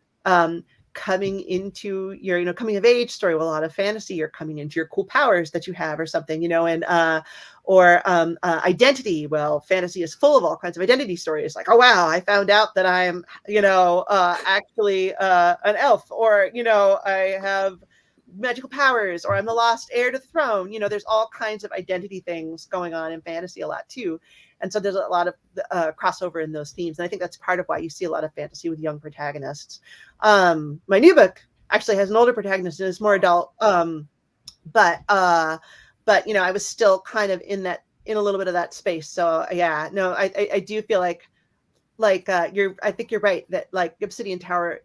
coming into your coming of age story. With a lot of fantasy, you're coming into your cool powers that you have or something, and identity. Well, fantasy is full of all kinds of identity stories, like, oh wow, I found out that I'm actually an elf, or I have magical powers, or I'm the lost heir to the throne. There's all kinds of identity things going on in fantasy a lot too. And so there's a lot of crossover in those themes. And I think that's part of why you see a lot of fantasy with young protagonists. My new book actually has an older protagonist and is more adult. But I was still kind of in a little bit of that space. So yeah, no, I do feel I think you're right that like Obsidian Tower,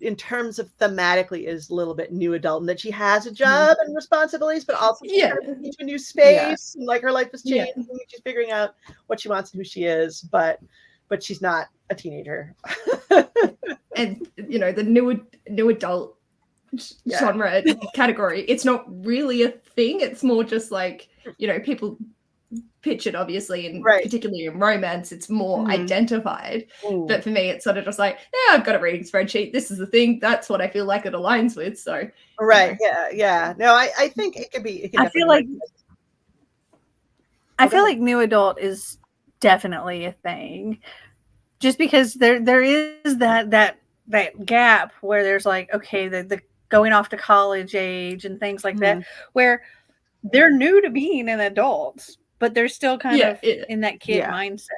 in terms of thematically is a little bit new adult, and that she has a job and responsibilities, but also she's kind of moving to a new space, and like her life is changing, and she's figuring out what she wants and who she is, but she's not a teenager. And you know, the new adult genre category, it's not really a thing. It's more just like, you know, people pitch it obviously, and particularly in romance, it's more identified. But for me, it's sort of just like, yeah, I've got a reading spreadsheet. This is the thing. That's what I feel like it aligns with. So No, I think it could be. I feel like new adult is definitely a thing, just because there is that gap where there's like, okay, the going off to college age and things like that, where they're new to being an adult, but they're still kind of in that kid mindset.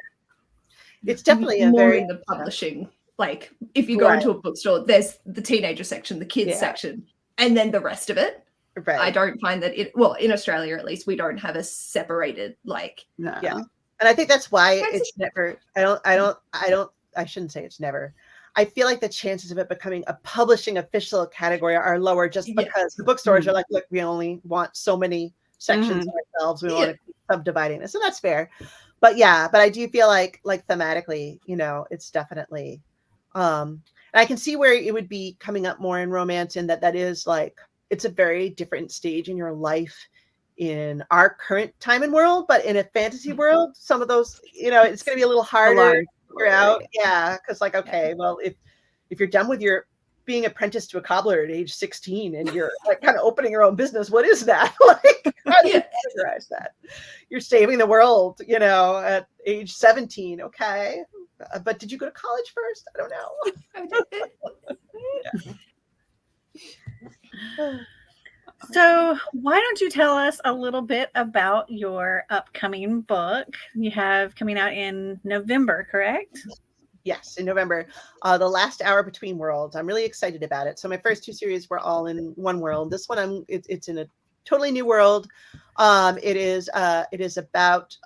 It's definitely more in the publishing. Like if you go into a bookstore, there's the teenager section, the kids section, and then the rest of it. Right. I don't find that in Australia at least, we don't have a separated like. No. Yeah. And I think that's why it's never. I shouldn't say it's never. I feel like the chances of it becoming a publishing official category are lower, just because the bookstores are like, look, we only want so many sections ourselves. We want to keep subdividing this, and that's fair. But I do feel like thematically, you know, it's definitely. And I can see where it would be coming up more in romance, and that is like, it's a very different stage in your life in our current time and world, but in a fantasy world, some of those, you know, it's going to be a little harder to figure out. Yeah, because like, okay, well, if you're done with your being apprenticed to a cobbler at age 16 and you're like kind of opening your own business, what is that? Like, how do you categorize that? You're saving the world, you know, at age 17. Okay, but did you go to college first? I don't know. So why don't you tell us a little bit about your upcoming book you have coming out in November, correct? Yes, in November, The Last Hour Between Worlds. I'm really excited about it. So my first two series were all in one world. This one, it's in a totally new world. It is about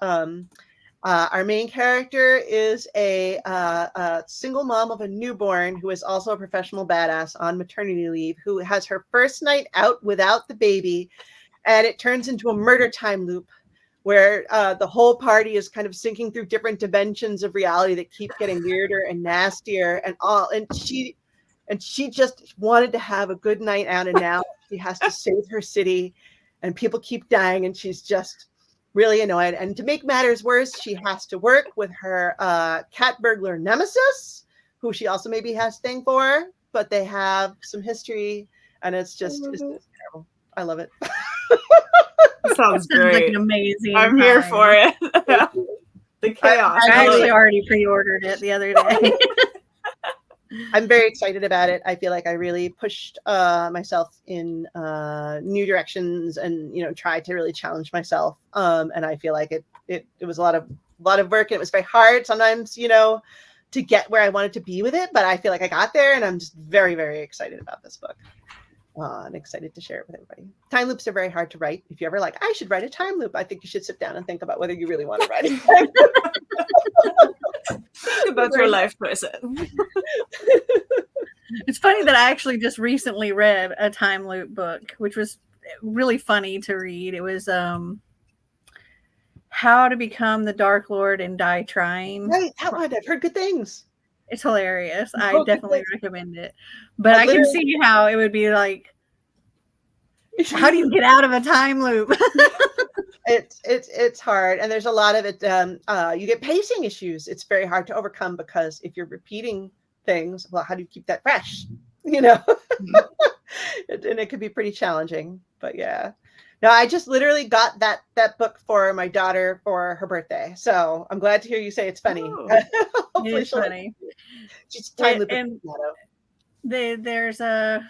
our main character is a single mom of a newborn who is also a professional badass on maternity leave, who has her first night out without the baby, and it turns into a murder time loop where the whole party is kind of sinking through different dimensions of reality that keep getting weirder and nastier and she just wanted to have a good night out, and now she has to save her city and people keep dying and she's just really annoyed. And to make matters worse, she has to work with her cat burglar nemesis, who she also maybe has thing for, but they have some history, and it's just terrible. I love it. Sounds great. Like an amazing. I'm here for it. The chaos. I actually already pre-ordered it the other day. I'm very excited about it. I feel like I really pushed myself in new directions, and you know, tried to really challenge myself. And I feel like it was a lot of work, and it was very hard sometimes, you know, to get where I wanted to be with it. But I feel like I got there, and I'm just very, very excited about this book. I'm excited to share it with everybody. Time loops are very hard to write. If you ever like, I should write a time loop, I think you should sit down and think about whether you really want to write a time loop. Think about your life choices. It's funny that I actually just recently read a time loop book, which was really funny to read. It was How to Become the Dark Lord and Die Trying. Right, that one. I've heard good things. It's hilarious. I definitely recommend it. But I can see how it would be like, how do you get out of a time loop? It's hard, and there's a lot of it. You get pacing issues. It's very hard to overcome, because if you're repeating things, well, how do you keep that fresh? You know, and it could be pretty challenging. But yeah, no, I just literally got that book for my daughter for her birthday, so I'm glad to hear you say it's funny. Hopefully it's funny. She's time loop. And there's a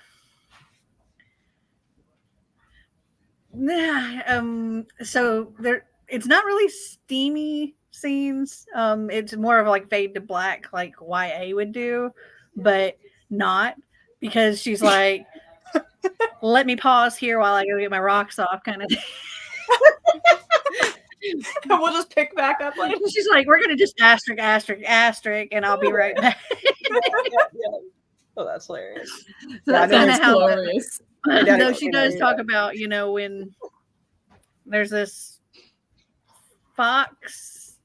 so there. It's not really steamy scenes. It's more of like fade to black, like YA would do, but not, because she's like, let me pause here while I go get my rocks off, kind of thing. And we'll just pick back up later. She's like, we're gonna just asterisk, and I'll be right back. Oh, that's hilarious. So Yeah, that's I know kind of That's how. glorious. My daddy Though won't she be does there, talk yeah. about, when there's this fox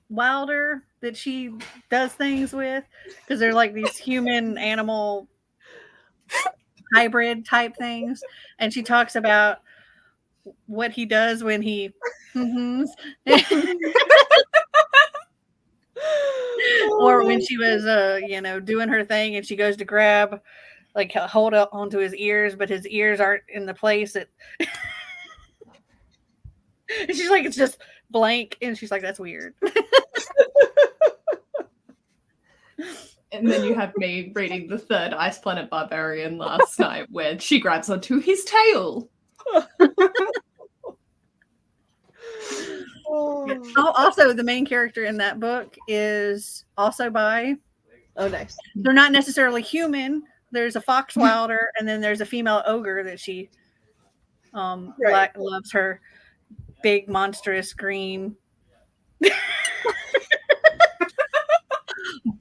wilder that she does things with, because they're like these human animal hybrid type things, and she talks about what he does when he or when she was doing her thing and she goes to grab, like, hold up onto his ears, but his ears aren't in the place that and she's like, it's just blank, and she's like, that's weird. And then you have me reading the third Ice Planet Barbarian last night, where she grabs onto his tail. Oh, also, the main character in that book is also bi. Oh, nice. They're not necessarily human. There's a fox wilder, and then there's a female ogre that she Right. loves her big, monstrous green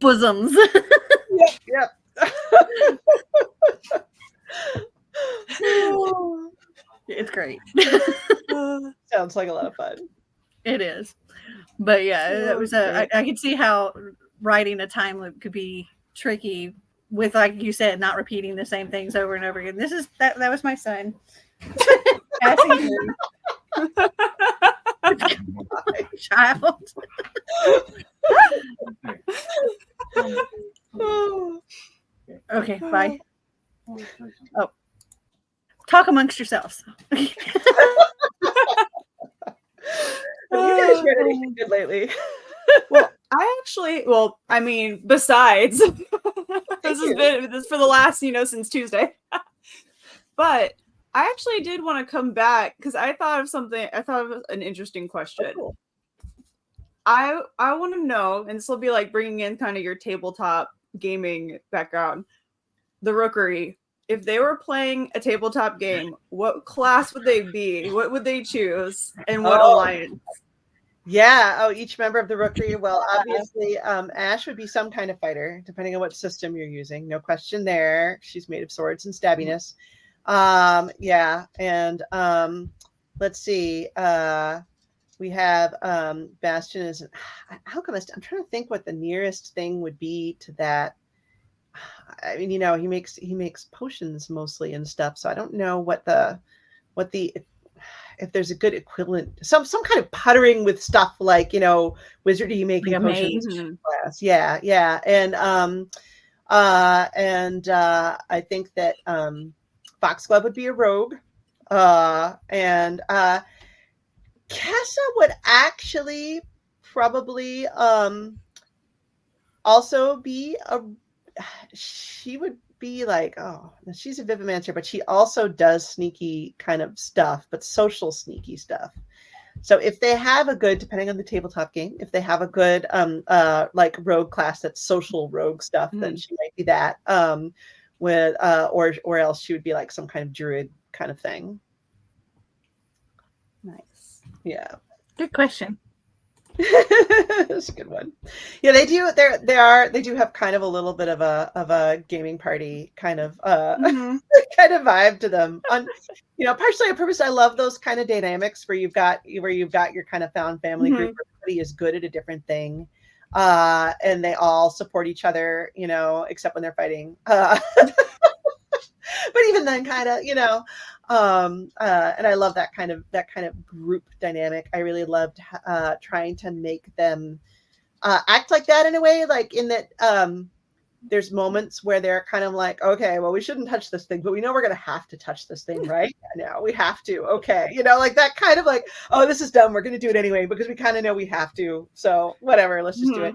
bosoms. Yep. It's great. Sounds like a lot of fun. It is. But yeah, it was great. I could see how writing a time loop could be tricky with, like you said, not repeating the same things over and over again. That was my son. Passing through. Child. Okay, bye. Oh. Talk amongst yourselves. Have you guys read anything good lately? Well, I mean, besides this is for the last, since Tuesday. But I actually did want to come back because I thought of an interesting question. Oh, cool. I want to know, and this will be like bringing in kind of your tabletop gaming background, the Rookery. If they were playing a tabletop game, what class would they be? What would they choose? And what alliance? Yeah. Oh, each member of the Rookery. Well, obviously, Ash would be some kind of fighter, depending on what system you're using. No question there. She's made of swords and stabbiness. Yeah. And let's see. We have Bastion is alchemist. I'm trying to think what the nearest thing would be to that. I mean, he makes potions mostly and stuff. So I don't know what the if there's a good equivalent, some kind of puttering with stuff like, wizardy making like potions class. Yeah. And I think that Foxglove would be a rogue. And Kessa would actually probably also be she would be like, she's a Vivimancer, but she also does sneaky kind of stuff, but social sneaky stuff. So if they have a good, depending on the tabletop game, if they have a good like rogue class that's social rogue stuff, then she might be that. With or else she would be like some kind of druid kind of thing. Nice. Yeah. Good question. That's a good one. Yeah, they do. They do have kind of a little bit of a gaming party kind of kind of vibe to them. Partially on purpose. I love those kind of dynamics where you've got your kind of found family group. Everybody is good at a different thing, and they all support each other. Except when they're fighting. But even then, kind of, and I love that kind of group dynamic. I really loved trying to make them act like that in a way, like in that there's moments where they're kind of like, okay, well, we shouldn't touch this thing, but we know we're going to have to touch this thing, right? No, we have to. Okay. Like that kind of like, oh, this is dumb. We're going to do it anyway, because we kind of know we have to. So whatever, let's just do it.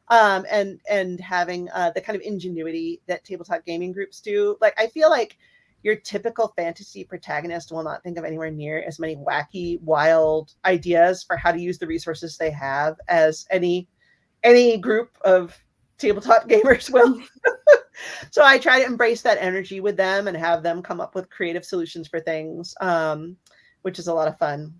And having the kind of ingenuity that tabletop gaming groups do. Like, I feel like your typical fantasy protagonist will not think of anywhere near as many wacky, wild ideas for how to use the resources they have as any group of tabletop gamers will. So I try to embrace that energy with them and have them come up with creative solutions for things, which is a lot of fun.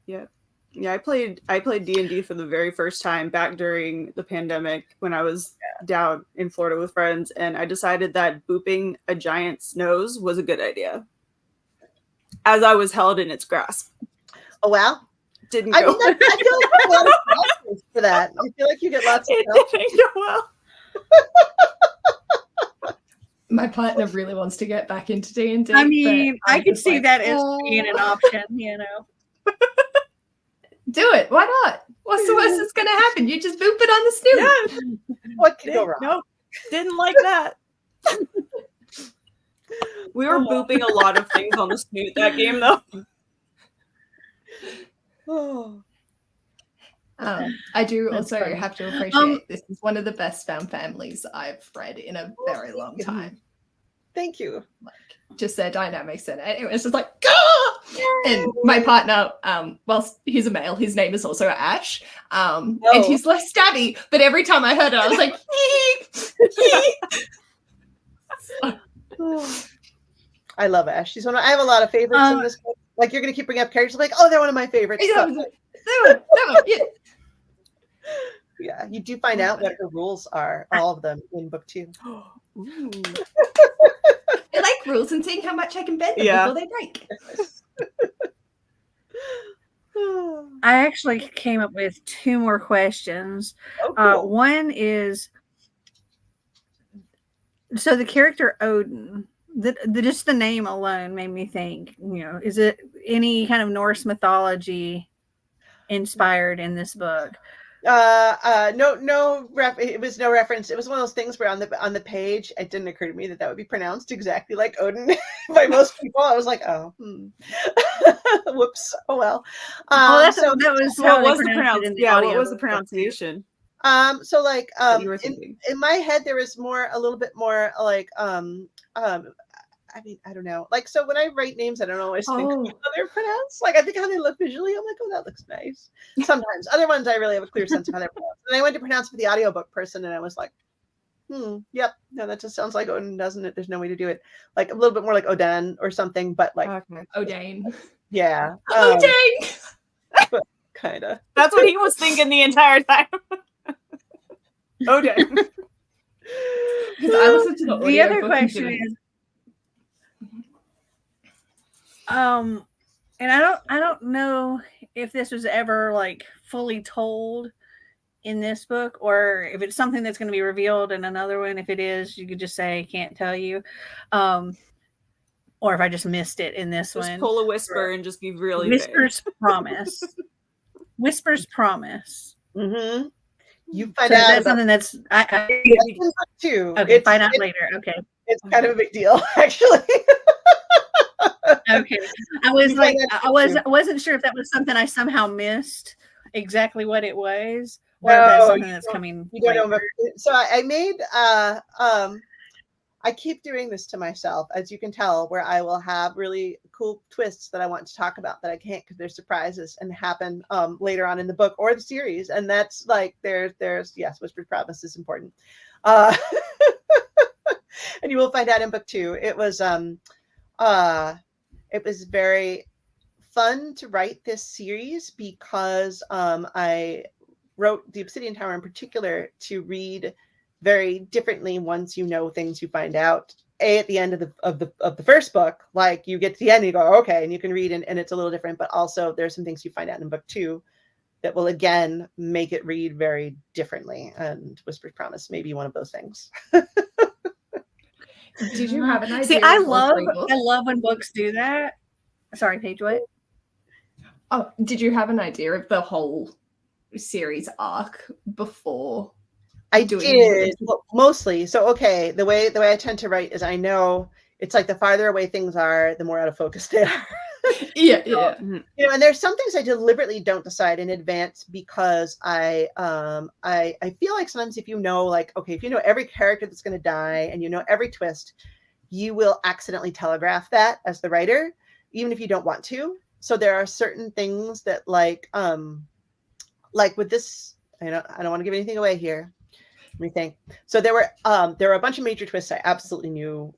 Yeah. Yeah, I played D&D for the very first time back during the pandemic when I was down in Florida with friends, and I decided that booping a giant's nose was a good idea. As I was held in its grasp. Oh wow. Didn't I go. mean, I feel like you get a lot of spells for that. I feel like you get lots of It spells. didn't go well. My partner really wants to get back into D&D. I mean, but I I'm could just see like, that as "Oh." being an option, you know. Do it. Why not? What's the worst that's going to happen? You just boop it on the snoot. Yeah, What could go wrong? no, didn't like that. We were booping a lot of things on the snoot that game, though. Oh. I do That's also funny. have to appreciate this is one of the best found families I've read in a very long time. Thank you. Like, just their dynamics and it was just like, Gah! And my partner, whilst he's a male, his name is also Ash, and he's less stabby. But every time I heard it, I was like, I love Ash. She's I have a lot of favorites in this book. Like you're gonna keep bringing up characters like, oh, they're one of my favorites. that one, yeah. Yeah, you do find out what her rules are, all of them in book 2. I like rules and seeing how much I can bend them before they break. I actually came up with 2 more questions. Oh, cool. One is, so the character Odin, just the name alone made me think, you know, is it any kind of Norse mythology inspired in this book? No it was no reference. It was one of those things where on the page it didn't occur to me that would be pronounced exactly like Odin by most people. I was like, oh, whoops, oh well. That was what was the pronunciation? Yeah, what was the pronunciation? So like you were thinking? In my head there was a little bit more like I mean, I don't know. Like, so when I write names, I don't always think how they're pronounced. Like, I think how they look visually. I'm like, oh, that looks nice. Sometimes. Other ones, I really have a clear sense of how they're pronounced. And I went to pronounce for the audiobook person, and I was like, yep. No, that just sounds like Odin, doesn't it? There's no way to do it. Like, a little bit more like Odin or something, but like. Okay. Odin. Yeah. Odin! But kind of. That's what he was thinking the entire time. Odin. Because I listened to the other question is, and I don't know if this was ever like fully told in this book, or if it's something that's going to be revealed in another one. If it is, you could just say can't tell you, or if I just missed it in this one. Just pull a whisper and just be really Whispers promise. Whispers promise. Mm-hmm. You So find is out that about something that's too. okay. Find out later. Okay. It's kind of a big deal, actually. Okay. I was like, I wasn't sure if that was something I somehow missed exactly what it was, or if that's something that's coming. You don't know. So I made I keep doing this to myself, as you can tell, where I will have really cool twists that I want to talk about that I can't because they're surprises and happen later on in the book or the series. And that's like there's yes, Whispered Promise is important. And you will find out in book 2. It was very fun to write this series because I wrote the Obsidian Tower in particular to read very differently once you know things you find out. At the end of the first book, like you get to the end, and you go, okay, and you can read and it's a little different, but also there's some things you find out in book 2 that will again make it read very differently. And Whispered Promise may be one of those things. Did you have an idea? See, I love when books do that. Sorry, Paige, what? Oh, did you have an idea of the whole series arc before? I did, mostly. So, okay, the way I tend to write is I know it's like the farther away things are, the more out of focus they are. Yeah. You know, and there's some things I deliberately don't decide in advance because I feel like sometimes if you know, like, okay, if you know every character that's going to die and you know every twist, you will accidentally telegraph that as the writer, even if you don't want to. So there are certain things that like with this, I don't want to give anything away here. Let me think. So there were a bunch of major twists I absolutely knew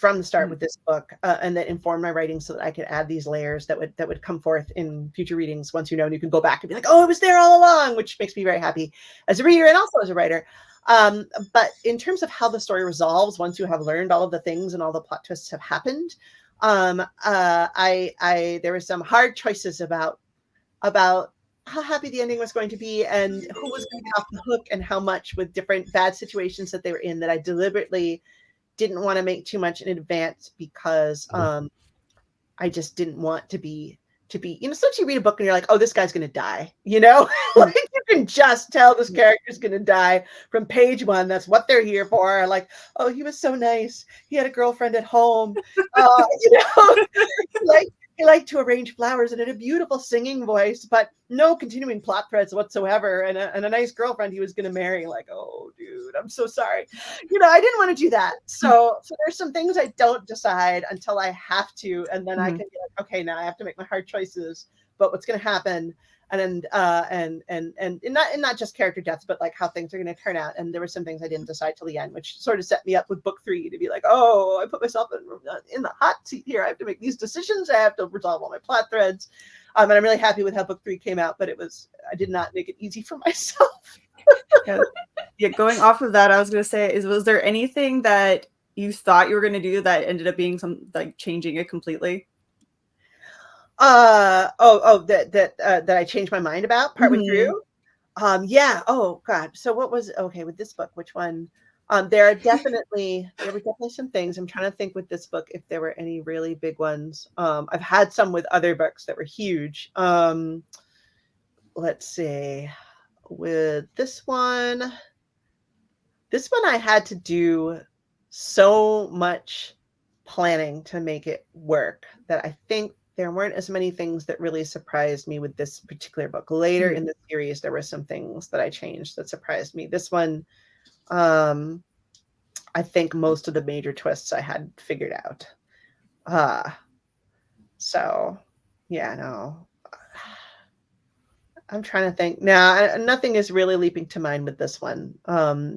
from the start with this book, and that informed my writing so that I could add these layers that would come forth in future readings once and you can go back and be like, oh, it was there all along, which makes me very happy as a reader and also as a writer. But in terms of how the story resolves once you have learned all of the things and all the plot twists have happened, there were some hard choices about how happy the ending was going to be and who was going to be off the hook and how much with different bad situations that they were in, that I deliberately didn't want to make too much in advance because I just didn't want to be, sometimes you read a book and you're like, oh, this guy's going to die, like you can just tell this character's going to die from page one. That's what they're here for. Like, oh, he was so nice. He had a girlfriend at home. He liked to arrange flowers and had a beautiful singing voice, but no continuing plot threads whatsoever. And a nice girlfriend he was going to marry. Like, oh, dude, I'm so sorry. I didn't want to do that. So there's some things I don't decide until I have to. And then I can be like, okay, now I have to make my hard choices, but what's going to happen? And not just character deaths, but like how things are going to turn out. And there were some things I didn't decide till the end, which sort of set me up with book 3 to be like, oh, I put myself in the hot seat here. I have to make these decisions. I have to resolve all my plot threads. And I'm really happy with how book 3 came out, but I did not make it easy for myself. Yeah, going off of that, I was going to say, was there anything that you thought you were going to do that ended up being changing it completely? That I changed my mind about partway through. Yeah. Oh God. So what was with this book? Which one? There were definitely some things. I'm trying to think with this book if there were any really big ones. I've had some with other books that were huge. Let's see. With this one I had to do so much planning to make it work that I think there weren't as many things that really surprised me with this particular book. Later in the series, there were some things that I changed that surprised me. This one, I think most of the major twists I had figured out. So, yeah, no. I'm trying to think. No, nothing is really leaping to mind with this one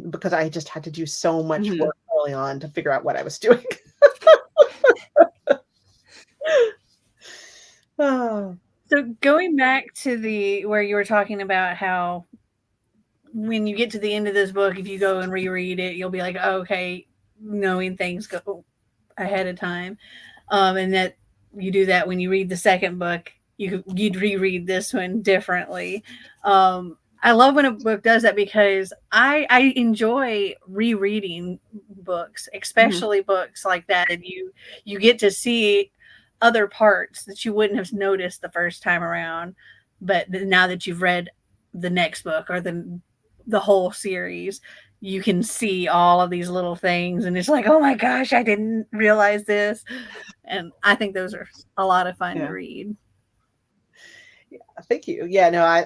because I just had to do so much work early on to figure out what I was doing. So going back to where you were talking about how when you get to the end of this book, if you go and reread it, you'll be like, oh, okay, knowing things go ahead of time. And that you do that when you read the second book, you'd reread this one differently. I love when a book does that because I enjoy rereading books, especially books like that. And you get to see other parts that you wouldn't have noticed the first time around, but now that you've read the next book or the whole series, you can see all of these little things and it's like, oh my gosh, I didn't realize this. And I think those are a lot of fun to read. Yeah, thank you. Yeah, no, I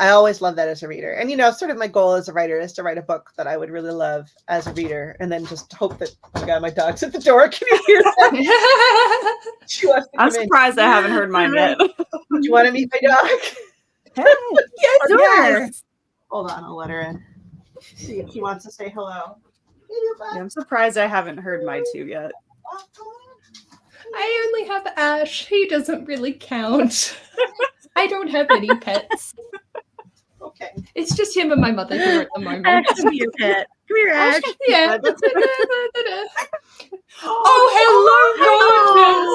always love that as a reader. And sort of my goal as a writer is to write a book that I would really love as a reader, and then just hope that my dog's at the door. Can you hear that? I'm surprised I haven't heard mine yet. Do you want to meet my dog? Hey, yes. Hold on, I'll let her in. See if she wants to say hello. Yeah, I'm surprised I haven't heard mine too yet. I only have Ash. He doesn't really count. I don't have any pets. Okay. It's just him and my mother here at the moment. Ash is your pet. Come here, Ash. Yeah. Oh, hello, gorgeous.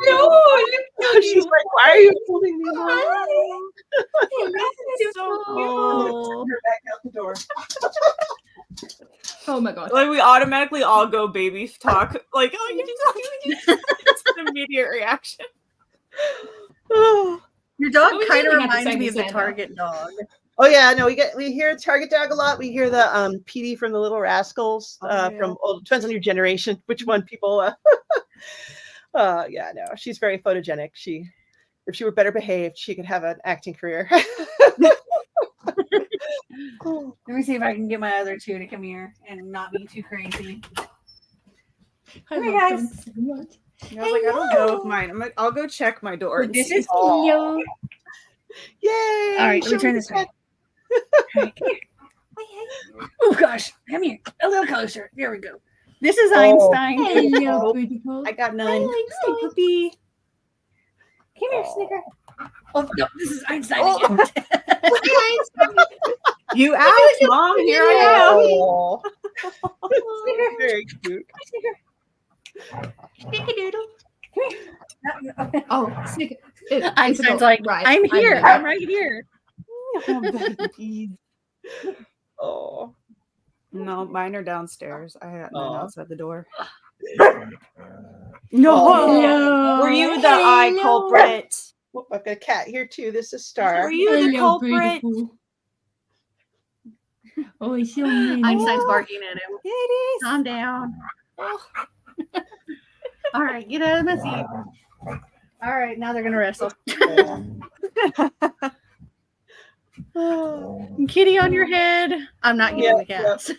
Hello. She's like, why are you holding me? Oh. Her back out the door. Oh my god. Like we automatically all go baby talk. Like, oh, you just it's an immediate reaction. Your dog we kind of really have to reminds say me of the Santa. Target dog. Oh yeah, no, we hear Target dog a lot. We hear the Petey from the Little Rascals. Depends on your generation, which one people. Yeah, no, she's very photogenic. If she were better behaved, she could have an acting career. Let me see if I can get my other two to come here and not be too crazy. Hi, Hey, guys. so much. I was like, I don't know if mine. I'll go check my door. and This see. is Leo. Yay! All right, let me turn this way. All right, come here. Oh gosh, come here. A little closer. There we go. This is Oh. Einstein. Hello, beautiful. I got Hi, none. Einstein. Puppy. Come here, Snicker. Oh no, this is Einstein Oh. again. Hi, Einstein. You asked, Mom. Here I am. Oh. Snicker. Very cute. Snickerdoodle. Come here. Oh, Snicker. Einstein's like, right. I'm here. there. I'm right here. Oh, baby. Oh. No, mine are downstairs. I got mine Aw. outside the door. No. Oh. Were you the eye culprit? Oh, I've got a cat here too. This is Star. Were you the culprit? Beautiful. Oh, it's so many. Einstein's barking at him. It is. Calm down. All right, get out of my seat. All right, now they're gonna wrestle. Oh. Kitty on your head. I'm not getting the cats.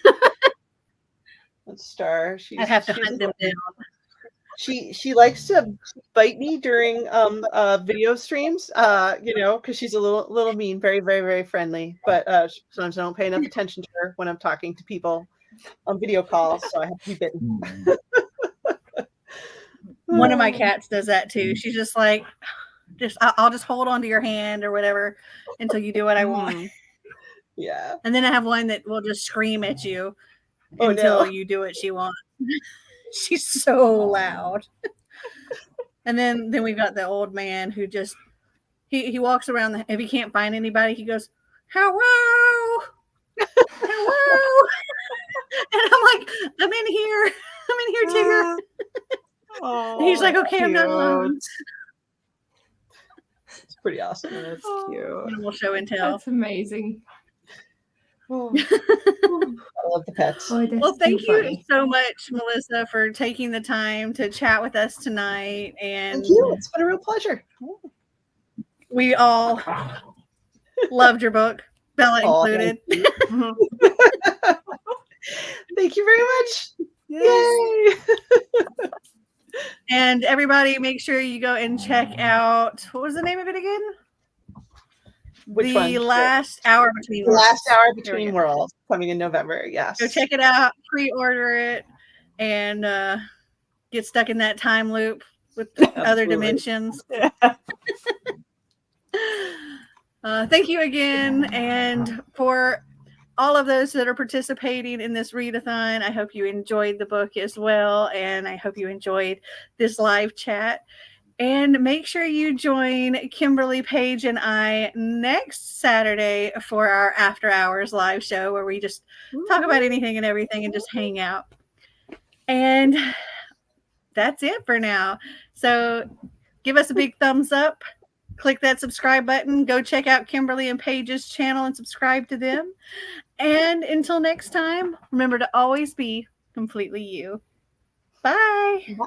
That's Star. I'd have to hunt them down. She likes to bite me during video streams, because she's a little mean, very, very, very friendly. But sometimes I don't pay enough attention to her when I'm talking to people on video calls, so I have to be bitten. One of my cats does that too. She's just like, I'll just hold on to your hand or whatever until you do what I want. Yeah. And then I have one that will just scream at you Oh, until no. you do what she wants. She's so loud. And then we've got the old man who just he walks around if he can't find anybody, he goes, hello, hello. And I'm like, I'm in here too. Oh, And he's like, okay, I'm not alone. It's pretty awesome. That's cute. And we'll show and tell. That's amazing. Oh. I love the pets. Oh, that's Well, thank too you funny. so much, Melissa, for taking the time to chat with us tonight. And Thank you. It's been a real pleasure. we all loved your book, Bella Aw, included. Thank you very much. Yay. And everybody, make sure you go and check out, what was the name of it again? Which The one? Last Hour Between The Worlds. Last Hour There we Between go. Worlds, coming in November. Yes. Go check it out, pre-order it, and get stuck in that time loop with other dimensions. Thank you again. And for all of those that are participating in this readathon, I hope you enjoyed the book as well. And I hope you enjoyed this live chat. And make sure you join Kimberly, Paige, and I next Saturday for our After Hours live show where we just talk about anything and everything and just hang out. And that's it for now. So give us a big thumbs up. Click that subscribe button. Go check out Kimberly and Paige's channel and subscribe to them. And until next time, remember to always be completely you. Bye. Bye.